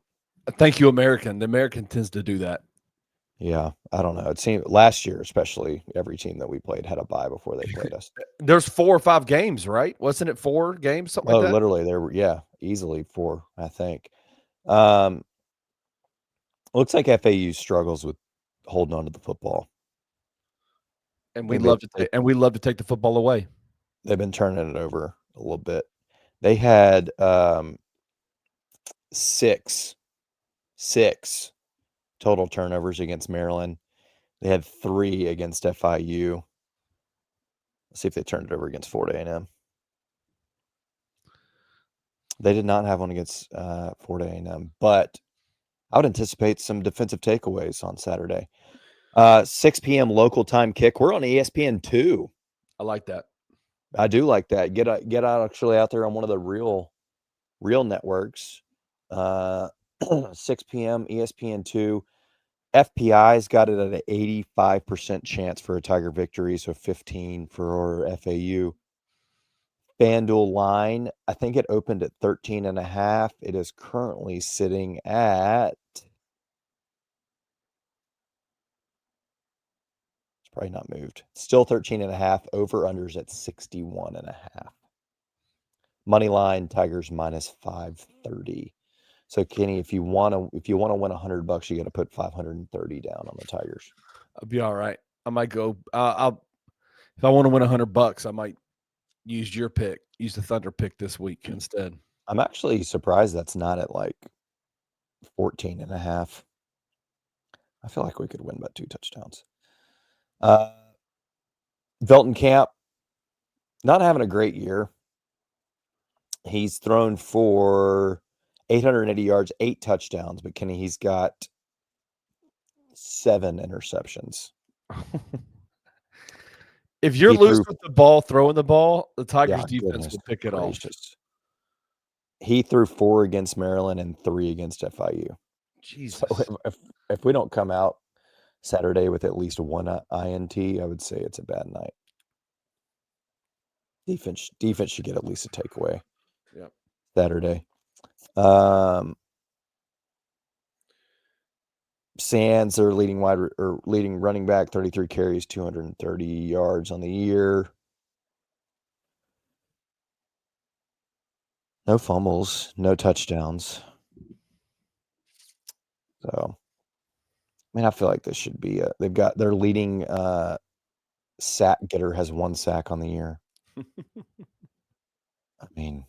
thank you, American. The American tends to do that. Yeah, I don't know. It seemed last year, especially, every team that we played had a bye before they played us. There's 4 or 5 games, right? Wasn't it 4 games, something like that? Literally, there were easily 4, I think. Looks like FAU struggles with holding on to the football, and we love to take the football away. They've been turning it over a little bit. They had 6 total turnovers against Maryland. They had 3 against FIU. Let's see if they turned it over against Florida A&M. They did not have one against Florida A&M, but I would anticipate some defensive takeaways on Saturday. 6 p.m. local time kick. We're on ESPN2. I like that. I do like that. Get out actually out there on one of the real networks. 6 p.m. ESPN2. FPI's got it at an 85% chance for a Tiger victory, so 15 for FAU. FanDuel line, I think it opened at 13.5. It is currently sitting at, it's probably not moved. Still 13.5. Over-unders at 61.5. Money line, Tigers minus 530. So Kenny, if you want to win $100, you got to put 530 down on the Tigers. I'll be all right. I might go. If I want to win $100, I might use your pick. Use the Thunder pick this week instead. I'm actually surprised that's not at like 14.5. I feel like we could win by 2 touchdowns. Velton Camp, not having a great year. He's thrown for 880 yards, 8 touchdowns, but Kenny, he's got 7 interceptions. If you're loose with the ball, throwing the ball, the Tigers defense will pick it off. He threw 4 against Maryland and 3 against FIU. Jesus. So if we don't come out Saturday with at least 1 INT, I would say it's a bad night. Defense should get at least a takeaway. Yep. Saturday. Sands, their leading running back, 33 carries, 230 yards on the year. No fumbles, no touchdowns. So, I mean, I feel like this should be they've got their leading sack getter has 1 sack on the year. I mean,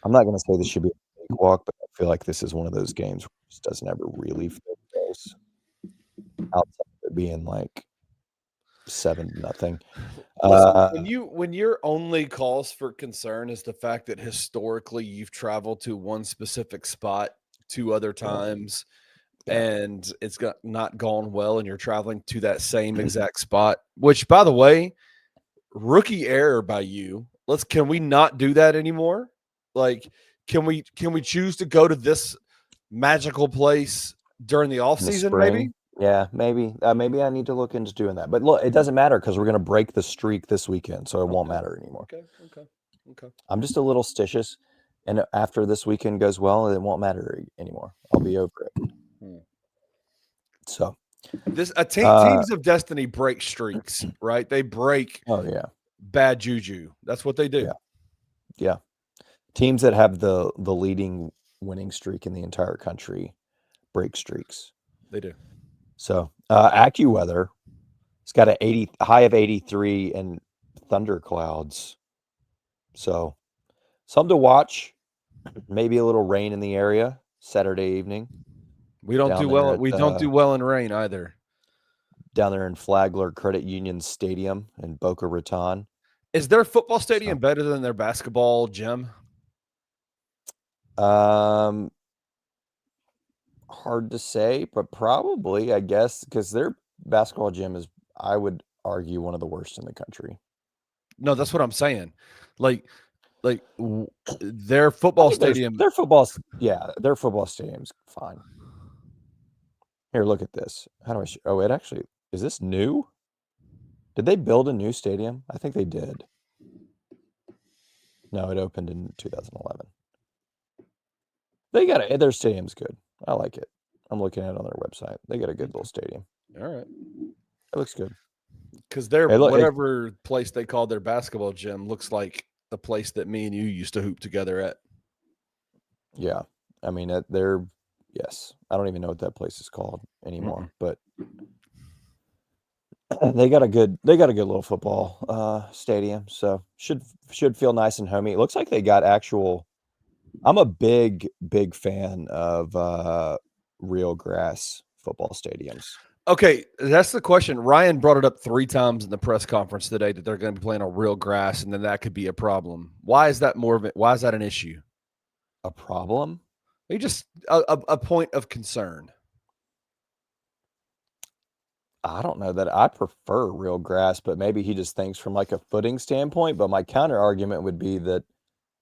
I'm not going to say this should be a cakewalk, but I feel like this is one of those games where it just doesn't ever really feel close. Outside of it being like 7-0. When your only cause for concern is the fact that historically you've traveled to one specific spot 2 other times, and it's not gone well, and you're traveling to that same exact spot, which, by the way, rookie error by you. Can we not do that anymore? Like, can we choose to go to this magical place during the off season? Maybe. Yeah, maybe. Maybe I need to look into doing that. But look, it doesn't matter because we're going to break the streak this weekend, so it won't matter anymore. Okay. I'm just a little stitious, and after this weekend goes well, it won't matter anymore. I'll be over it. So, teams of destiny break streaks, right? They break. Oh yeah. Bad juju. That's what they do. Yeah. Teams that have the leading winning streak in the entire country break streaks. They do. So AccuWeather, it's got a high of 83 and thunder clouds. So something to watch. Maybe a little rain in the area Saturday evening. We don't do well. We don't do well in rain either. Down there in Flagler Credit Union Stadium in Boca Raton. Is their football stadium better than their basketball gym? Hard to say, but probably, I guess, because their basketball gym is, I would argue, one of the worst in the country. No, that's what I'm saying. Like their football stadium. Their football stadium's fine. Here, look at this. How do I show? Oh, it actually, is this new? Did they build a new stadium? I think they did. No, it opened in 2011. They got it. Their stadium's good. I like it. I'm looking at it on their website. They got a good little stadium. All right. It looks good. Because their Hey, look, whatever place they call their basketball gym looks like the place that me and you used to hoop together at. Yeah. I mean, they're, yes. I don't even know what that place is called anymore, but they got a good little football stadium. So should feel nice and homey. It looks like they got actual, I'm a big fan of real grass football stadioms. Okay, that's the question. Ryan brought it up 3 times in the press conference today that they're going to be playing on real grass, and then that could be a problem. Why is that why is that an issue? A problem? Maybe just a point of concern. I don't know that I prefer real grass, but maybe he just thinks from like a footing standpoint. But my counter argument would be that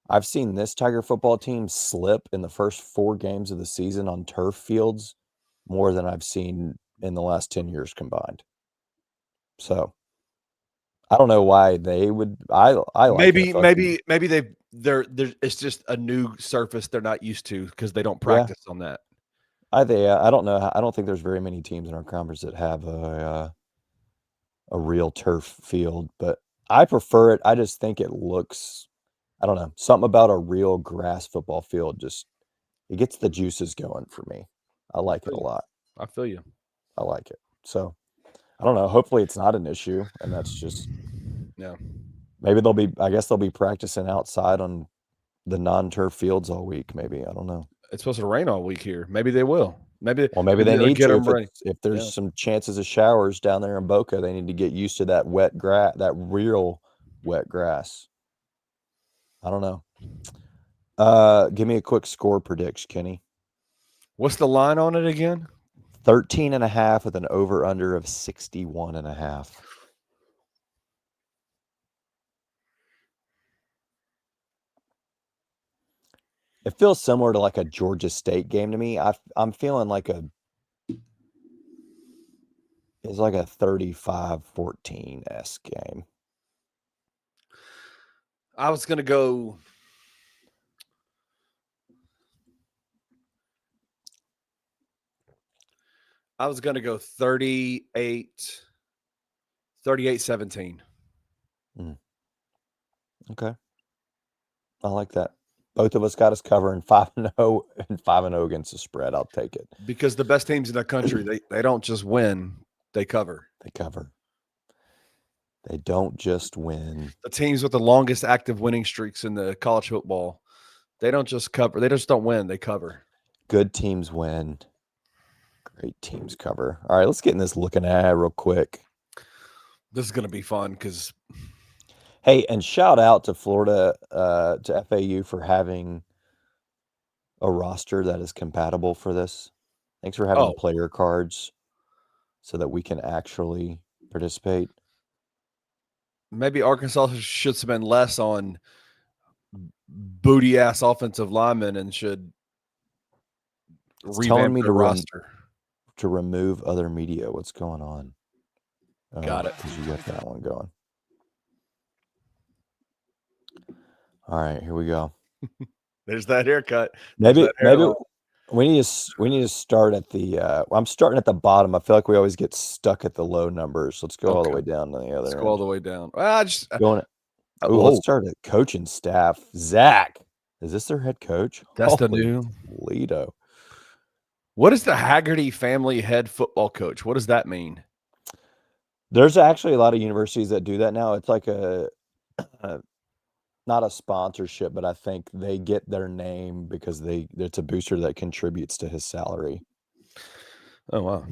I've seen this Tiger football team slip in the first 4 games of the season on turf fields more than I've seen in the last 10 years combined. So I don't know why they would. I like maybe they're it's just a new surface they're not used to because they don't practice on that. I don't know. I don't think there's very many teams in our conference that have a real turf field, but I prefer it. I just think it looks, I don't know, something about a real grass football field just, it gets the juices going for me. I like it a lot. I feel you. I like it. So I don't know. Hopefully it's not an issue, and that's just, yeah. Maybe I guess they'll be practicing outside on the non-turf fields all week. Maybe, I don't know. It's supposed to rain all week here. Maybe they will. Maybe they need get to. them ready. If there's some chances of showers down there in Boca, they need to get used to that wet grass, that real wet grass. I don't know. Give me a quick score prediction, Kenny. What's the line on it again? 13.5 with an over-under of 61.5. It feels similar to like a Georgia State game to me. I'm feeling like it's like a 35-14-esque game. I was going to go 38-17. Okay. I like that. Both of us got us covering 5-0 and 5-0 against the spread. I'll take it. Because the best teams in the country, they don't just win, they cover. They cover. They don't just win. The teams with the longest active winning streaks in the college football, they don't just cover. They just don't win, they cover. Good teams win. Great teams cover. All right, let's get in this Lookin Ahhh real quick. This is going to be fun because hey, and shout out to Florida, to FAU for having a roster that is compatible for this. Thanks for having player cards so that we can actually participate. Maybe Arkansas should spend less on booty-ass offensive linemen and should revamp their roster. To remove other media. What's going on? Got it. Because you got that one going. All right, here we go. There's that haircut. Maybe we need to start at the. I'm starting at the bottom. I feel like we always get stuck at the low numbers. Let's go all the way down to the other. Let's go all the way down. Well, let's start at coaching staff. Zach, is this their head coach? That's the new Lido. What is the Haggerty family head football coach? What does that mean? There's actually a lot of universities that do that now. It's like not a sponsorship, but I think they get their name because it's a booster that contributes to his salary. Oh, wow.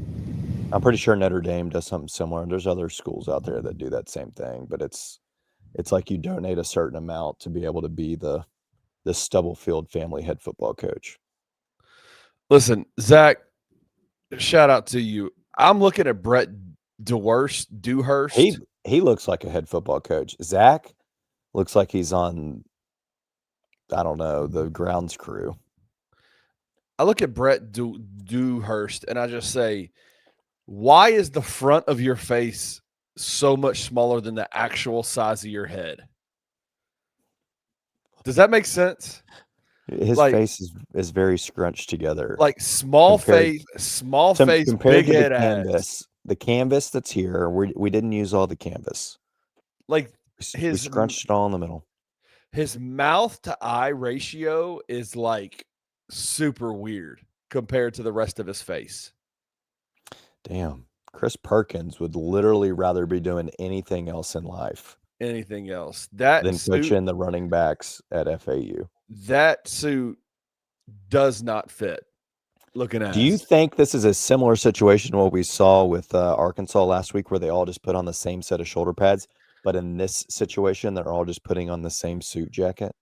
I'm pretty sure Notre Dame does something similar. There's other schools out there that do that same thing, but it's like you donate a certain amount to be able to be the Stubblefield family head football coach. Listen, Zach, shout out to you. I'm looking at Brett Dewhurst. He looks like a head football coach. Zach looks like he's on, I don't know, the grounds crew. I look at Brett Dewhurst and I just say, why is the front of your face so much smaller than the actual size of your head. Does that make sense? His Like- face is very scrunched together. Like small Compared- face, compared big to the head ass. canvas. The canvas that's here, we didn't use all the canvas. Like We scrunched it all in the middle. his mouth to eye ratio is like super weird compared to the rest of his face. Damn. Chris Perkins would literally rather be doing anything else in life Anything else? That than suit, coaching the running backs at FAU. that suit does not fit. Looking at Do you think this is a similar situation to what we saw with Arkansas last week, where they all just put on the same set of shoulder pads, but in this situation, they're all just putting on the same suit jacket?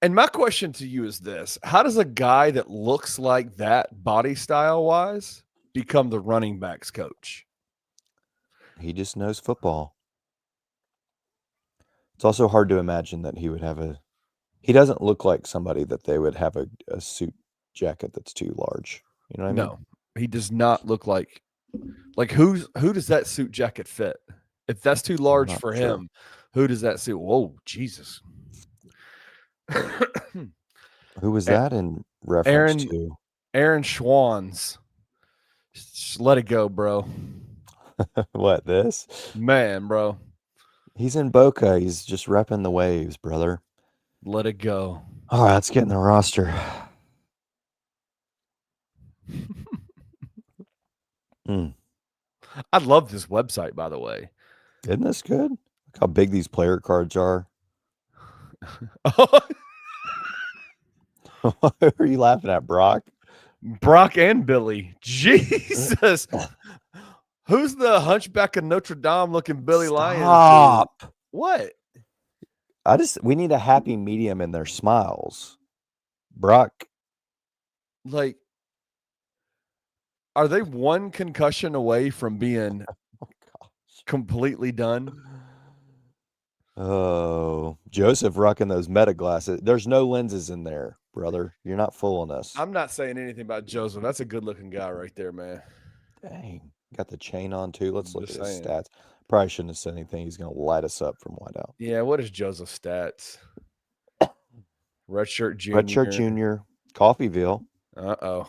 And my question to you is this: how does a guy that looks like that body style wise become the running backs coach? He just knows football. It's also hard to imagine that he would have he doesn't look like somebody that they would have a suit jacket that's too large. You know what I mean? No, he does not look like who does that suit jacket fit? If that's too large not for sure. him, who does that suit? Whoa, Jesus. Who was that in reference to? Aaron Schwann's. Just let it go, bro. What, this? Man, bro. He's in Boca. He's just repping the waves, brother. Let it go. All right, let's get in the roster. I love this website, by the way. Isn't this good? Look how big these player cards are. What are you laughing at, Brock? Brock and Billy. Jesus. Who's the hunchback of Notre Dame looking Billy Lions? Stop. What? We need a happy medium in their smiles. Brock. Like, are they one concussion away from being completely done? Oh, Joseph rocking those meta glasses. There's no lenses in there, brother. You're not fooling us. I'm not saying anything about Joseph. That's a good looking guy right there, man. Dang. Got the chain on too. Let's look Just at his saying. stats. Probably shouldn't have said anything. He's going to light us up from wideout. Yeah, what is Joseph's stats? Redshirt junior. Redshirt junior. Coffeeville. Uh-oh.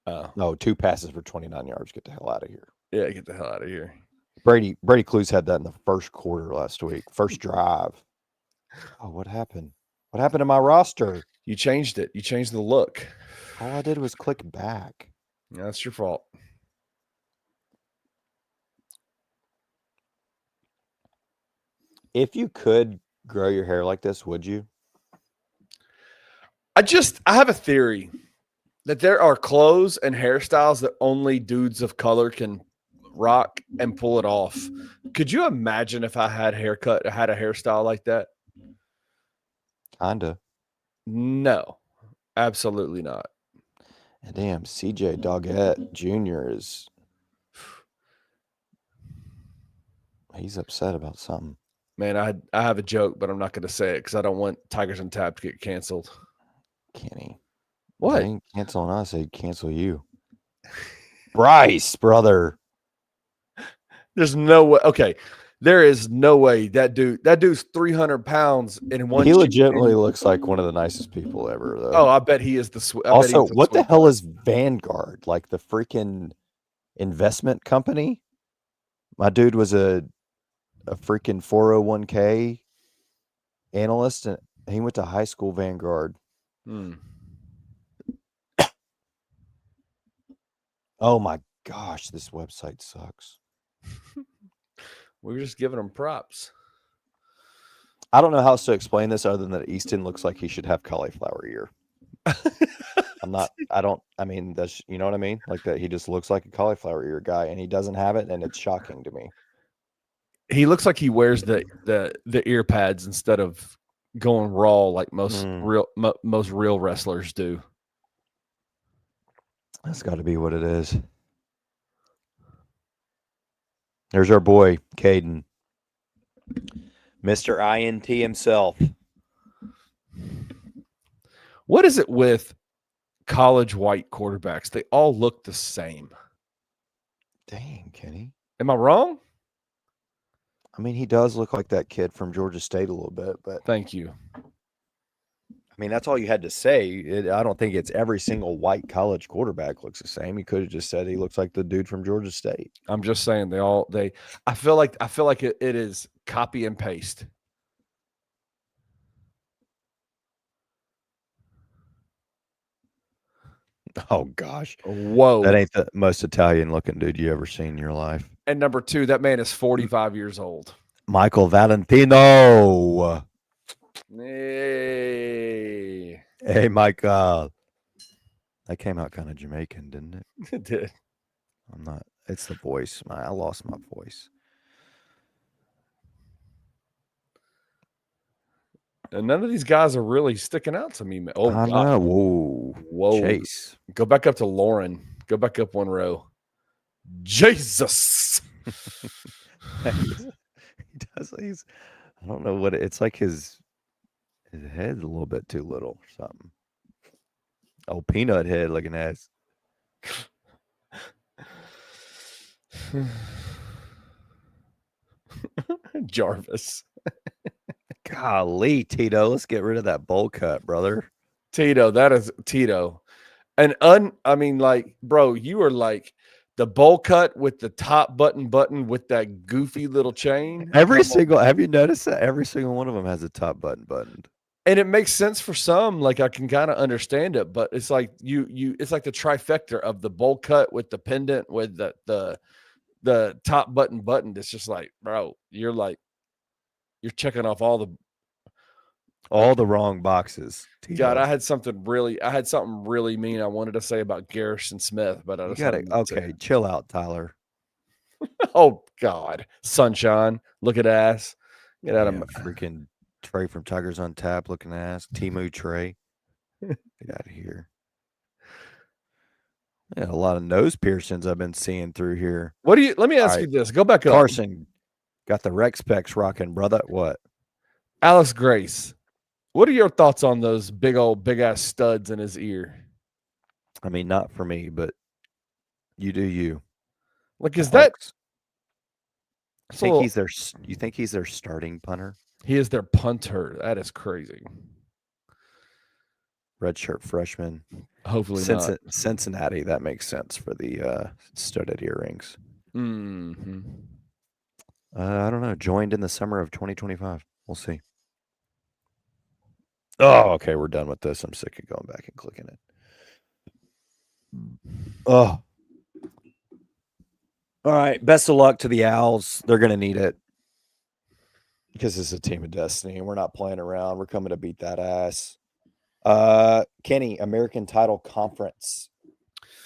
Oh. No, 2 passes for 29 yards. Get the hell out of here. Yeah, get the hell out of here. Brady Clues had that in the first quarter last week. First drive. Oh, what happened? What happened to my roster? You changed it. You changed the look. All I did was click back. That's your fault. If you could grow your hair like this, would you? I have a theory that there are clothes and hairstyles that only dudes of color can rock and pull it off. Could you imagine if I had a hairstyle like that? Kinda. No, absolutely not. And damn, CJ Doggett Jr. He's upset about something. Man, I have a joke, but I'm not going to say it because I don't want Tigers Untapped to get canceled. Kenny. What? They ain't canceling us, they cancel you. Bryce, brother. There's no way. Okay, there is no way that dude's 300 pounds in one. He legitimately looks like one of the nicest people ever, though. Oh, I bet he is the. Also, what the hell is Vanguard? Like the freaking investment company? My dude was a freaking 401k analyst, and he went to high school Vanguard. Oh my gosh, this website sucks. We were just giving them props. I don't know how else to explain this other than that Easton looks like he should have cauliflower ear. I mean, that's, you know what I mean? Like that he just looks like a cauliflower ear guy and he doesn't have it, and it's shocking to me. He looks like he wears the ear pads instead of going raw like most real wrestlers do. That's got to be what it is. There's our boy, Caden. Mr. INT himself. What is it with college white quarterbacks? They all look the same. Dang, Kenny. Am I wrong? I mean, he does look like that kid from Georgia State a little bit, but Thank you. I mean, that's all you had to say. I don't think it's every single white college quarterback looks the same. He could have just said he looks like the dude from Georgia State. I'm just saying I feel like it is copy and paste. Oh gosh. Whoa. That ain't the most Italian looking dude you ever seen in your life. And number 2, that man is 45 years old. Michael Valentino. Hey. Hey, Michael. That came out kind of Jamaican, didn't it? It did. I'm not. It's the voice. I lost my voice. And none of these guys are really sticking out to me. Oh, I God. know. Whoa. Chase. Go back up to Lauren. Go back up one row. Jesus. He does. I don't know what it's like. His head's a little bit too little or something. Oh, peanut head looking ass. Jarvis. Golly, Tito, let's get rid of that bowl cut, brother. Tito, that is Tito. And bro, you are like the bowl cut with the top button with that goofy little chain. Have you noticed that every single one of them has a top button buttoned? And it makes sense for some. Like I can kind of understand it, but it's like it's like the trifecta of the bowl cut with the pendant with the top button. It's just like, bro, you're checking off all the wrong boxes. Tito. God, I had something really mean I wanted to say about Garrison Smith, but I just chill out, Tyler. Oh God, sunshine, look at ass. Get out of my freaking Trey from Tigers Untapped, looking ass. Timu Trey, get out of here. Yeah, a lot of nose piercings I've been seeing through here. Let me ask you this. Go back up. Carson got the Rex Specs rocking, brother. What? Alex Grace. What are your thoughts on those big ass studs in his ear? I mean, not for me, but you do you. Like, is that? You think he's their starting punter? He is their punter. That is crazy. Redshirt freshman. Hopefully not. Cincinnati. That makes sense for the studded earrings. Mm-hmm. I don't know. Joined in the summer of 2025. We'll see. Oh, okay. We're done with this. I'm sick of going back and clicking it. Oh. All right. Best of luck to the Owls. They're going to need it because it's a team of destiny and we're not playing around. We're coming to beat that ass. Kenny, American Title Conference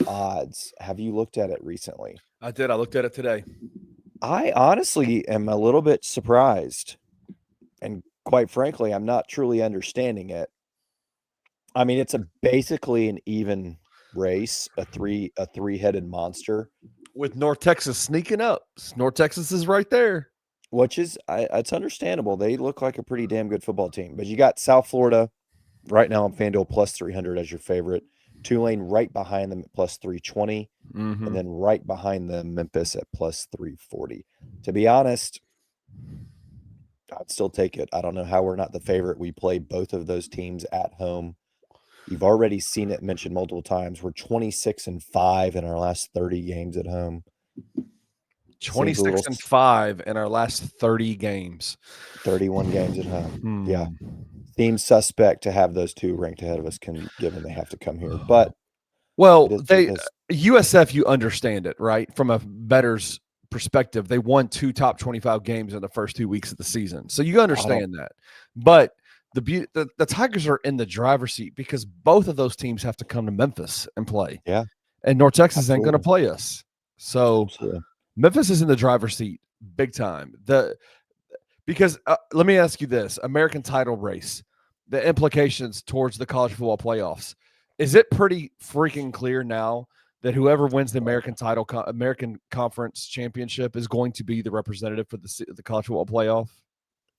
odds. Have you looked at it recently? I did. I looked at it today. I honestly am a little bit surprised. And quite frankly, I'm not truly understanding it. I mean, it's basically an even race, a three-headed monster. With North Texas sneaking up. North Texas is right there. Which is, it's understandable. They look like a pretty damn good football team. But you got South Florida right now on FanDuel plus 300 as your favorite. Tulane right behind them at plus 320. Mm-hmm. And then right behind them, Memphis at plus 340. To be honest, I'd still take it. I don't know how we're not the favorite. We play both of those teams at home. You've already seen it mentioned multiple times. We're 26-5 in our last 30 games at home. 26-5 in our last 30 games. 31 games at home. Yeah. Seems suspect to have those two ranked ahead of us, given they have to come here. But USF, you understand it, right? From a bettor's perspective, they won 2 top 25 games in the first 2 weeks of the season. So you understand that. But the Tigers are in the driver's seat because both of those teams have to come to Memphis and play. Yeah. And North Texas ain't going to play us. So Absolutely. Memphis is in the driver's seat big time. Because let me ask you this, American title race, the implications towards the college football playoffs. Is it pretty freaking clear now that whoever wins the American title, American Conference Championship is going to be the representative for the college football playoff?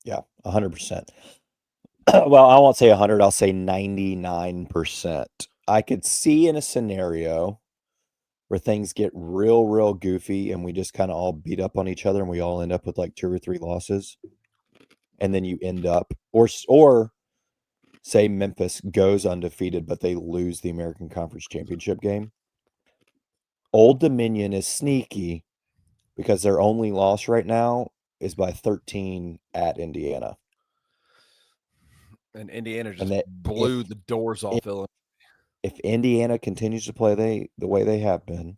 Yeah, 100%. Well, I won't say 100. I'll say 99%. I could see in a scenario where things get real goofy and we just kind of all beat up on each other and we all end up with like 2 or 3 losses. And then you end up, or say Memphis goes undefeated, but they lose the American Conference Championship game. Old Dominion is sneaky because their only loss right now is by 13 at Indiana. And Indiana just blew the doors off Illinois. If Indiana continues to play the way they have been,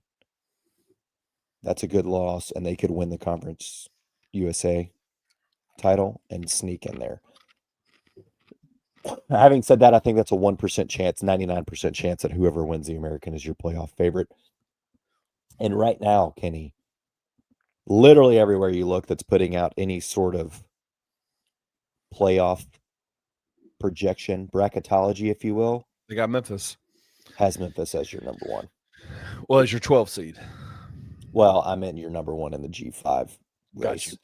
that's a good loss, and they could win the Conference USA title and sneak in there. Having said that, I think that's a 1% chance, 99% chance that whoever wins the American is your playoff favorite. And right now, Kenny, literally everywhere you look that's putting out any sort of playoff projection, bracketology, if you will, they got Memphis. Has Memphis as your number 1. Well, as your 12 seed. Well, I meant your number 1 in the G5 race.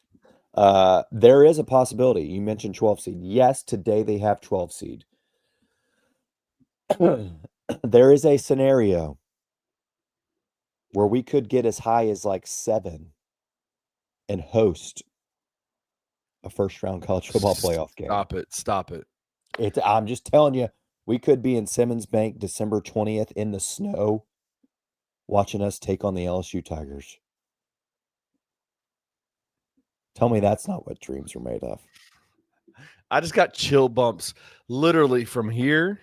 Got you. There is a possibility. You mentioned 12 seed. Yes, today they have 12 seed. There is a scenario where we could get as high as like 7 and host a first-round college football playoff game. Stop it. I'm just telling you, we could be in Simmons Bank December 20th in the snow watching us take on the LSU Tigers. Tell me that's not what dreams are made of. I just got chill bumps literally from here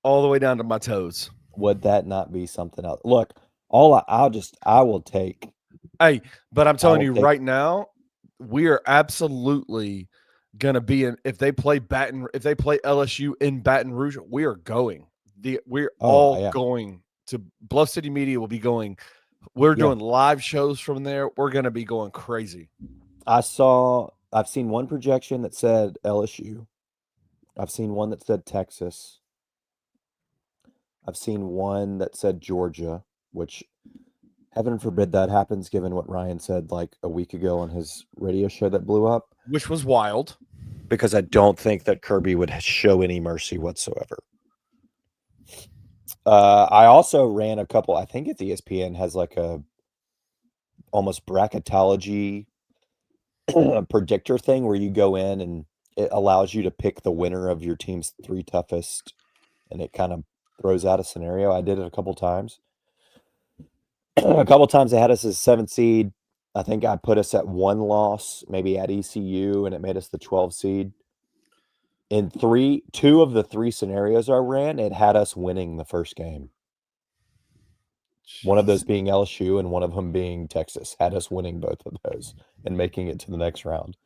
all the way down to my toes. Would that not be something else? Look, I will take. Hey, but I'm telling you right now, we are absolutely gonna be in. If they play LSU in Baton Rouge, we are going. We're all going to Bluff City Media. Will be going. We're doing live shows from there. We're gonna be going crazy. I've seen one projection that said LSU. I've seen one that said Texas. I've seen one that said Georgia, which heaven forbid that happens given what Ryan said like a week ago on his radio show that blew up. Which was wild. Because I don't think that Kirby would show any mercy whatsoever. I also ran a couple, I think it's ESPN has like a almost bracketology predictor thing where you go in and it allows you to pick the winner of your team's 3 toughest and it kind of throws out a scenario. I did it a couple times. A couple times they had us as 7th seed. I think I put us at 1 loss, maybe at ECU, and it made us the 12 seed. In 2 of the 3 scenarios I ran, it had us winning the first game. One of those being LSU and one of them being Texas. Had us winning both of those and making it to the next round.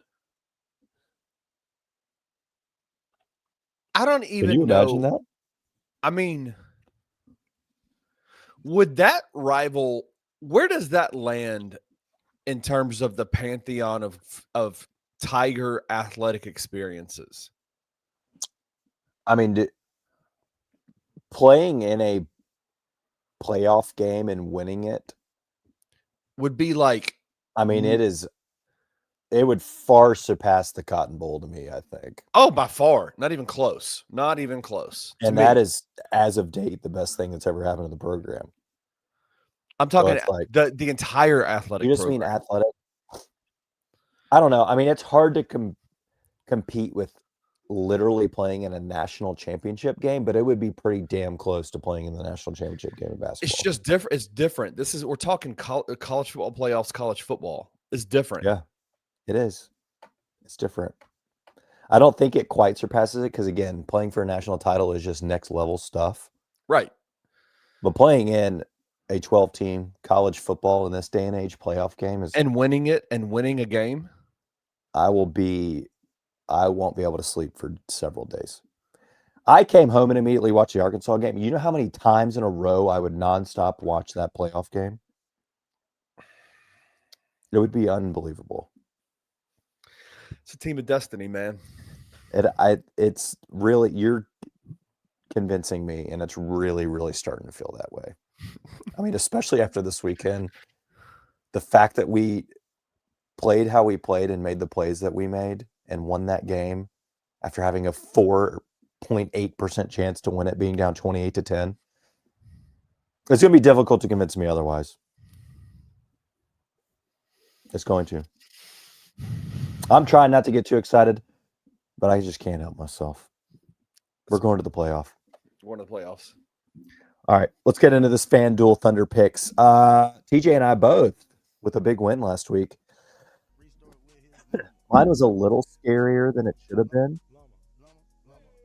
I don't even Can you imagine that? I mean, would that rival? Where does that land in terms of the pantheon of Tiger athletic experiences? I mean, playing in a playoff game and winning it would be like. I mean, it would far surpass the Cotton Bowl to me, I think. Oh, by far. Not even close. Not even close. And that is, as of date, the best thing that's ever happened to the program. I'm talking like the entire athletic You just program. mean athletic? I don't know. I mean, it's hard to compete with literally playing in a national championship game, but it would be pretty damn close to playing in the national championship game of basketball. It's just different. It's different. We're talking college football playoffs, college football. It's different. Yeah, it is. It's different. I don't think it quite surpasses it because, again, playing for a national title is just next level stuff. Right. But playing in a 12-team college football in this day and age playoff game is... And winning it and winning a game? I won't be able to sleep for several days. I came home and immediately watched the Arkansas game. You know how many times in a row I would nonstop watch that playoff game? It would be unbelievable. It's a team of destiny, man. It's really, you're convincing me, and it's really, really starting to feel that way. I mean, especially after this weekend, the fact that we played how we played and made the plays that we made and won that game after having a 4.8% chance to win it, being down 28-10. It's going to be difficult to convince me otherwise. It's going to. I'm trying not to get too excited, but I just can't help myself. We're going to the playoff. We're in the playoffs. All right, let's get into this FanDuel Thunder picks. TJ and I both with a big win last week. Mine was a little scarier than it should have been.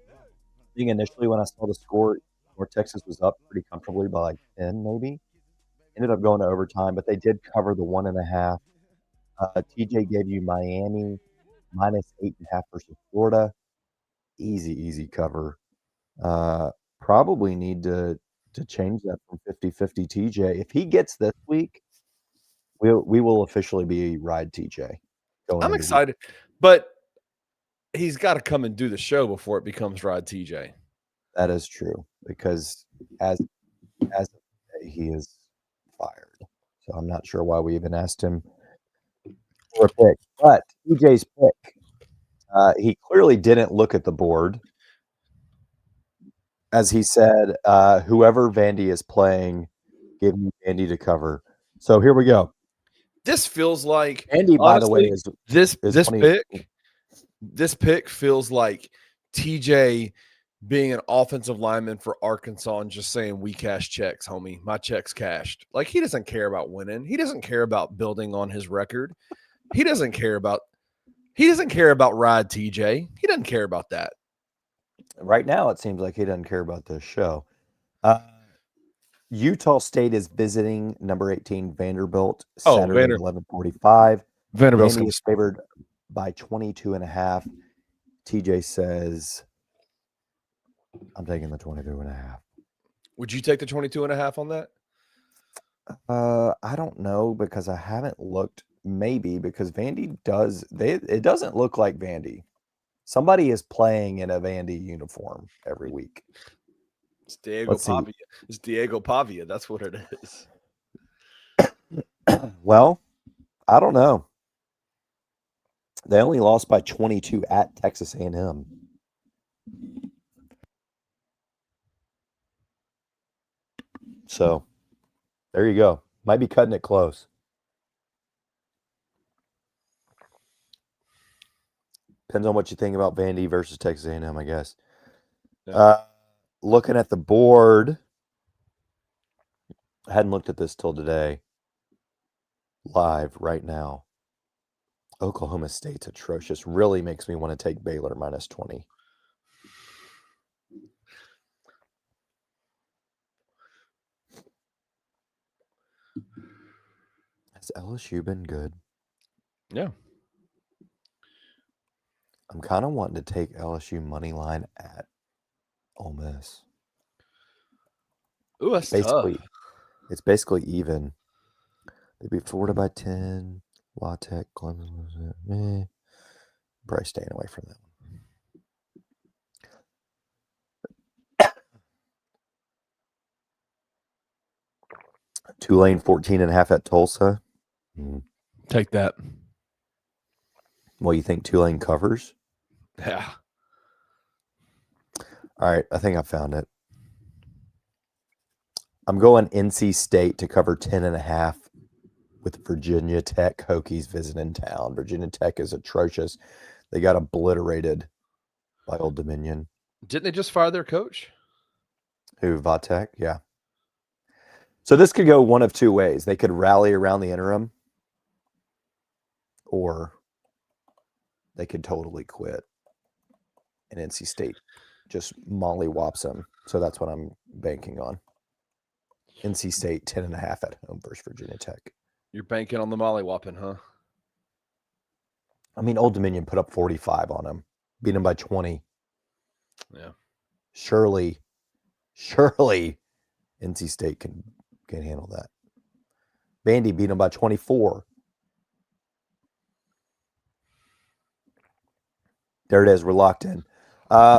I think initially when I saw the score, North Texas was up pretty comfortably by like 10 maybe. Ended up going to overtime, but they did cover the 1.5. TJ gave you Miami minus 8.5 versus Florida. Easy cover. Probably need to change that from 50-50 TJ. If he gets this week, we will officially be ride TJ. I'm excited, but he's got to come and do the show before it becomes ride TJ. That is true, because as he is fired. So I'm not sure why we even asked him for a pick. But TJ's pick, he clearly didn't look at the board. As he said, whoever Vandy is playing, give me Vandy to cover. So here we go. This feels like Andy, by the way, is this pick feels like TJ being an offensive lineman for Arkansas and just saying, we cash checks, homie. My check's cashed. Like, he doesn't care about winning. He doesn't care about building on his record. He doesn't care about ride TJ. He doesn't care about that. Right now, it seems like he doesn't care about this show. Utah State is visiting number 18 Vanderbilt Saturday at 11:45. Vanderbilt's is favored by 22.5. TJ says, I'm taking the 22.5. Would you take the 22.5 on that? I don't know, because I haven't looked. Maybe because Vandy does. It doesn't look like Vandy. Somebody is playing in a Vandy uniform every week. It's Diego Pavia. It's Diego Pavia. That's what it is. Well, I don't know. They only lost by 22 at Texas A&M. So, there you go. Might be cutting it close. Depends on what you think about Vandy versus Texas A&M, I guess. Yeah. Looking at the board, I hadn't looked at this till today. Live right now. Oklahoma State's atrocious. Really makes me want to take Baylor minus 20. Has LSU been good? Yeah. I'm kind of wanting to take LSU money line at Ole Miss. Ooh, that's basically tough. It's basically even. They beat Florida by 10. La Tech, Clemson. Probably staying away from that one. Tulane 14.5 at Tulsa. Take that. Well, you think Tulane covers? Yeah. All right, I think I found it. I'm going NC State to cover 10.5 with Virginia Tech. Hokies visiting town. Virginia Tech is atrocious. They got obliterated by Old Dominion. Didn't they just fire their coach? Who, Vatek? Yeah. So this could go one of two ways. They could rally around the interim, or they could totally quit. And NC State just mollywops them. So that's what I'm banking on. NC State 10.5 at home versus Virginia Tech. You're banking on the mollywopping, huh? I mean, Old Dominion put up 45 on them, beat them by 20. Yeah. Surely NC State can handle that. Vandy beat them by 24. There it is. We're locked in.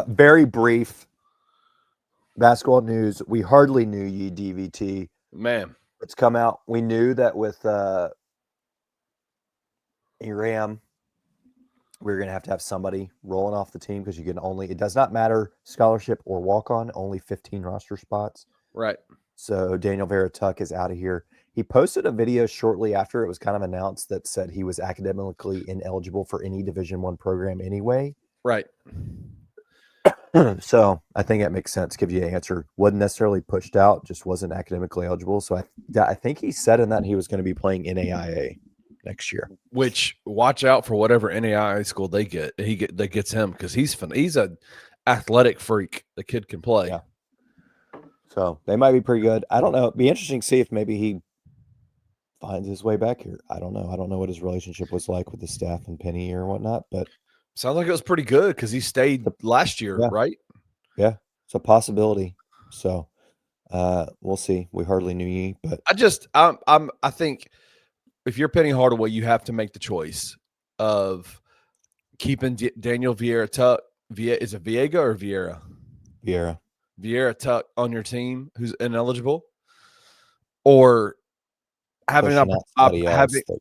Very brief basketball news. We hardly knew ye DVT. Man. It's come out. We knew that with Iram, we were going to have somebody rolling off the team, because you can only, it does not matter scholarship or walk-on, only 15 roster spots. Right. So Daniel Verituck is out of here. He posted a video shortly after it was kind of announced that said he was academically ineligible for any Division I program anyway. Right. So I think that makes sense. Give you an answer. Wasn't necessarily pushed out, just wasn't academically eligible. So I think he said in that he was going to be playing NAIA next year. Which watch out for whatever NAIA school they get. That gets him because he's a athletic freak. The kid can play. Yeah. So they might be pretty good. I don't know. It'd be interesting to see if maybe he finds his way back here. I don't know. I don't know what his relationship was like with the staff and Penny or whatnot, but sounds like it was pretty good because he stayed last year, right? Yeah, it's a possibility. So we'll see. We hardly knew ye, but I think if you're Penny Hardaway, you have to make the choice of keeping Daniel Vieira Tuck. Is it Viega or Vieira? Vieira Tuck on your team who's ineligible, or having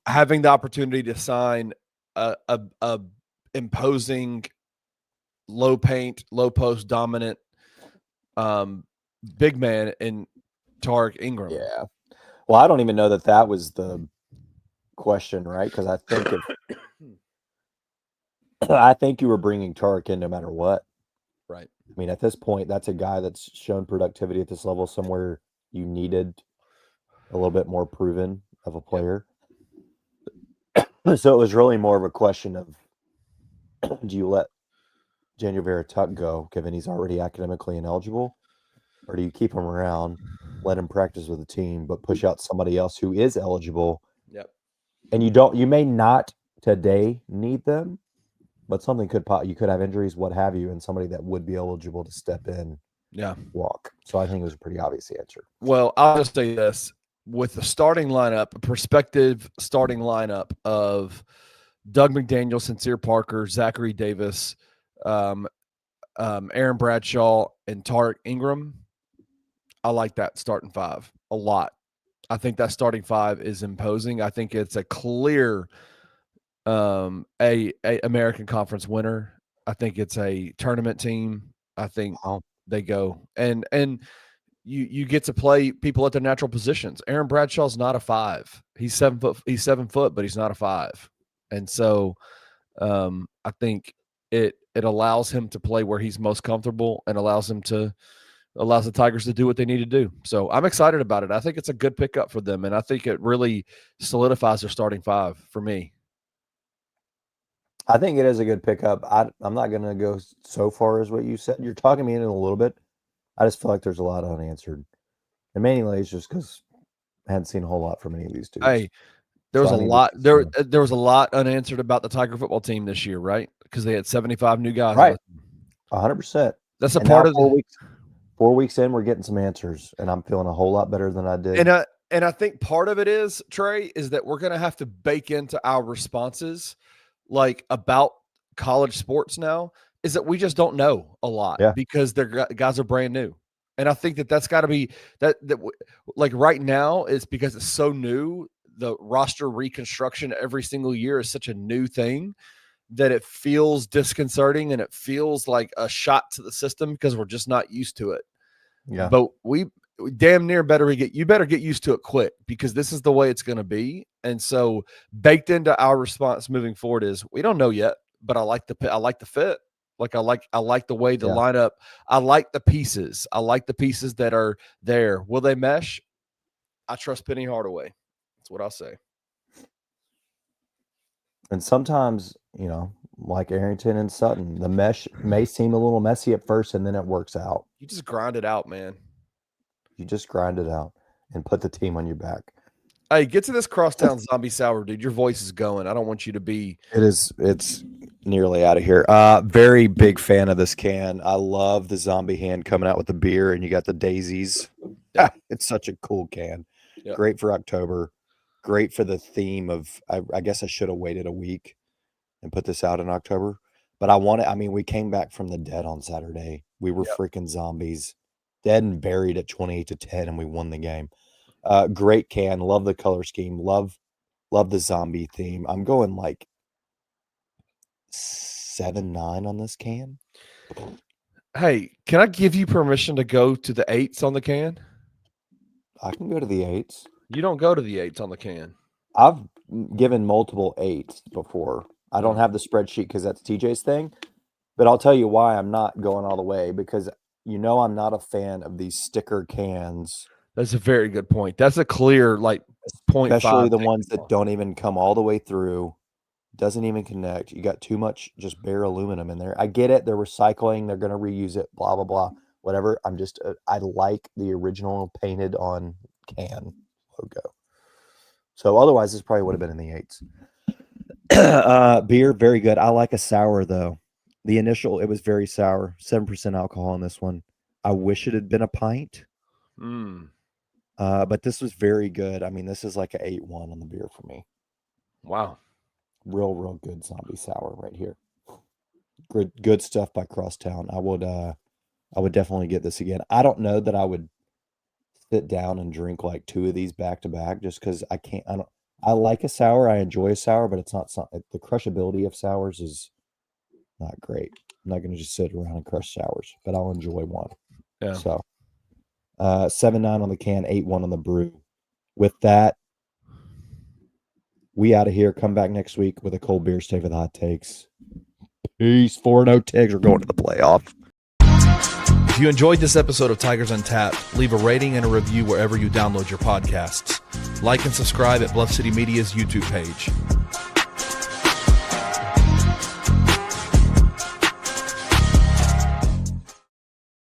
having the opportunity to sign a imposing, low paint, low post dominant big man in Tarek Ingram. Yeah. Well, I don't even know that was the question, right? Because I think I think you were bringing Tarek in no matter what. Right. I mean, at this point, that's a guy that's shown productivity at this level. Somewhere you needed a little bit more proven of a player. So it was really more of a question of, do you let Daniel Verituck go, given he's already academically ineligible, or do you keep him around, let him practice with the team, but push out somebody else who is eligible? Yep. And you may not today need them, but something could pop. You could have injuries, what have you, and somebody that would be eligible to step in, walk. So I think it was a pretty obvious answer. Well, I'll just say this: with the starting lineup, a prospective starting lineup of Doug McDaniel, Sincere Parker, Zachary Davis, Aaron Bradshaw, and Tarek Ingram, I like that starting five a lot. I think that starting five is imposing. I think it's a clear a American Conference winner. I think it's a tournament team. I think they go and you get to play people at their natural positions. Aaron Bradshaw's not a 5. He's 7 foot. He's 7 foot, but he's not a 5. And so I think it allows him to play where he's most comfortable and allows the Tigers to do what they need to do. So I'm excited about it. I think it's a good pickup for them, and I think it really solidifies their starting five for me. I think it is a good pickup. I'm not going to go so far as what you said. You're talking me in a little bit. I just feel like there's a lot unanswered. And mainly it's just because I hadn't seen a whole lot from any of these dudes. Hey, there was a lot. There was a lot unanswered about the Tiger football team this year, right? Because they had 75 new guys. Right, 100%. That's a part of 4 weeks in. We're getting some answers, and I'm feeling a whole lot better than I did. And I think part of it is, Trey, is that we're going to have to bake into our responses, like about college sports now, is that we just don't know a lot because their guys are brand new. And I think that's got to be that like right now, it's because it's so new. The roster reconstruction every single year is such a new thing that it feels disconcerting and it feels like a shot to the system because we're just not used to it. Yeah. But we damn near better get used to it quick because this is the way it's going to be. And so baked into our response moving forward is we don't know yet, but I like the fit. Like I like the way the lineup. I like the pieces. I like the pieces that are there. Will they mesh? I trust Penny Hardaway. That's what I'll say. And sometimes, like Arrington and Sutton, the mesh may seem a little messy at first, and then it works out. You just grind it out, man. You just grind it out and put the team on your back. Hey, get to this Crosstown Zombie Sour, dude. Your voice is going. I don't want you to be. It's nearly out of here. Very big fan of this can. I love the zombie hand coming out with the beer, and you got the daisies. Yeah. It's such a cool can. Yep. Great for October. Great for the theme of. I guess I should have waited a week and put this out in October, but we came back from the dead on Saturday. We were freaking zombies, dead and buried at 28-10, and we won the game. Great can. Love the color scheme. Love the zombie theme. I'm going like 7-9 on this can. Hey, can I give you permission to go to the 8s on the can? I can go to the 8s. You don't go to the 8s on the can. I've given multiple 8s before. I don't have the spreadsheet because that's TJ's thing. But I'll tell you why I'm not going all the way, because I'm not a fan of these sticker cans. That's a very good point. That's a clear, like, 0.5. Especially the ones that don't even come all the way through. Doesn't even connect. You got too much just bare aluminum in there. I get it. They're recycling. They're going to reuse it, blah, blah, blah. Whatever. I like the original painted on can logo. So otherwise, this probably would have been in the 8s. Beer, very good. I like a sour, though. The initial, it was very sour. 7% alcohol in this one. I wish it had been a pint. But this was very good. I mean, this is like an 8-1 on the beer for me. Wow. Real good zombie sour right here. Good stuff by Crosstown. I would definitely get this again. I don't know that I would sit down and drink like 2 of these back to back, just because I like a sour. I enjoy a sour, but it's not something. The crushability of sours is not great. I'm not going to just sit around and crush sours, but I'll enjoy one. Yeah. So 7.9 on the can, 8.1 on the brew. With that, we out of here. Come back next week with a cold beer stay for the hot takes. Peace. 4-0 Tigs. We're going to the playoff. If you enjoyed this episode of Tigers Untapped, leave a rating and a review wherever you download your podcasts. Like and subscribe at Bluff City Media's YouTube page.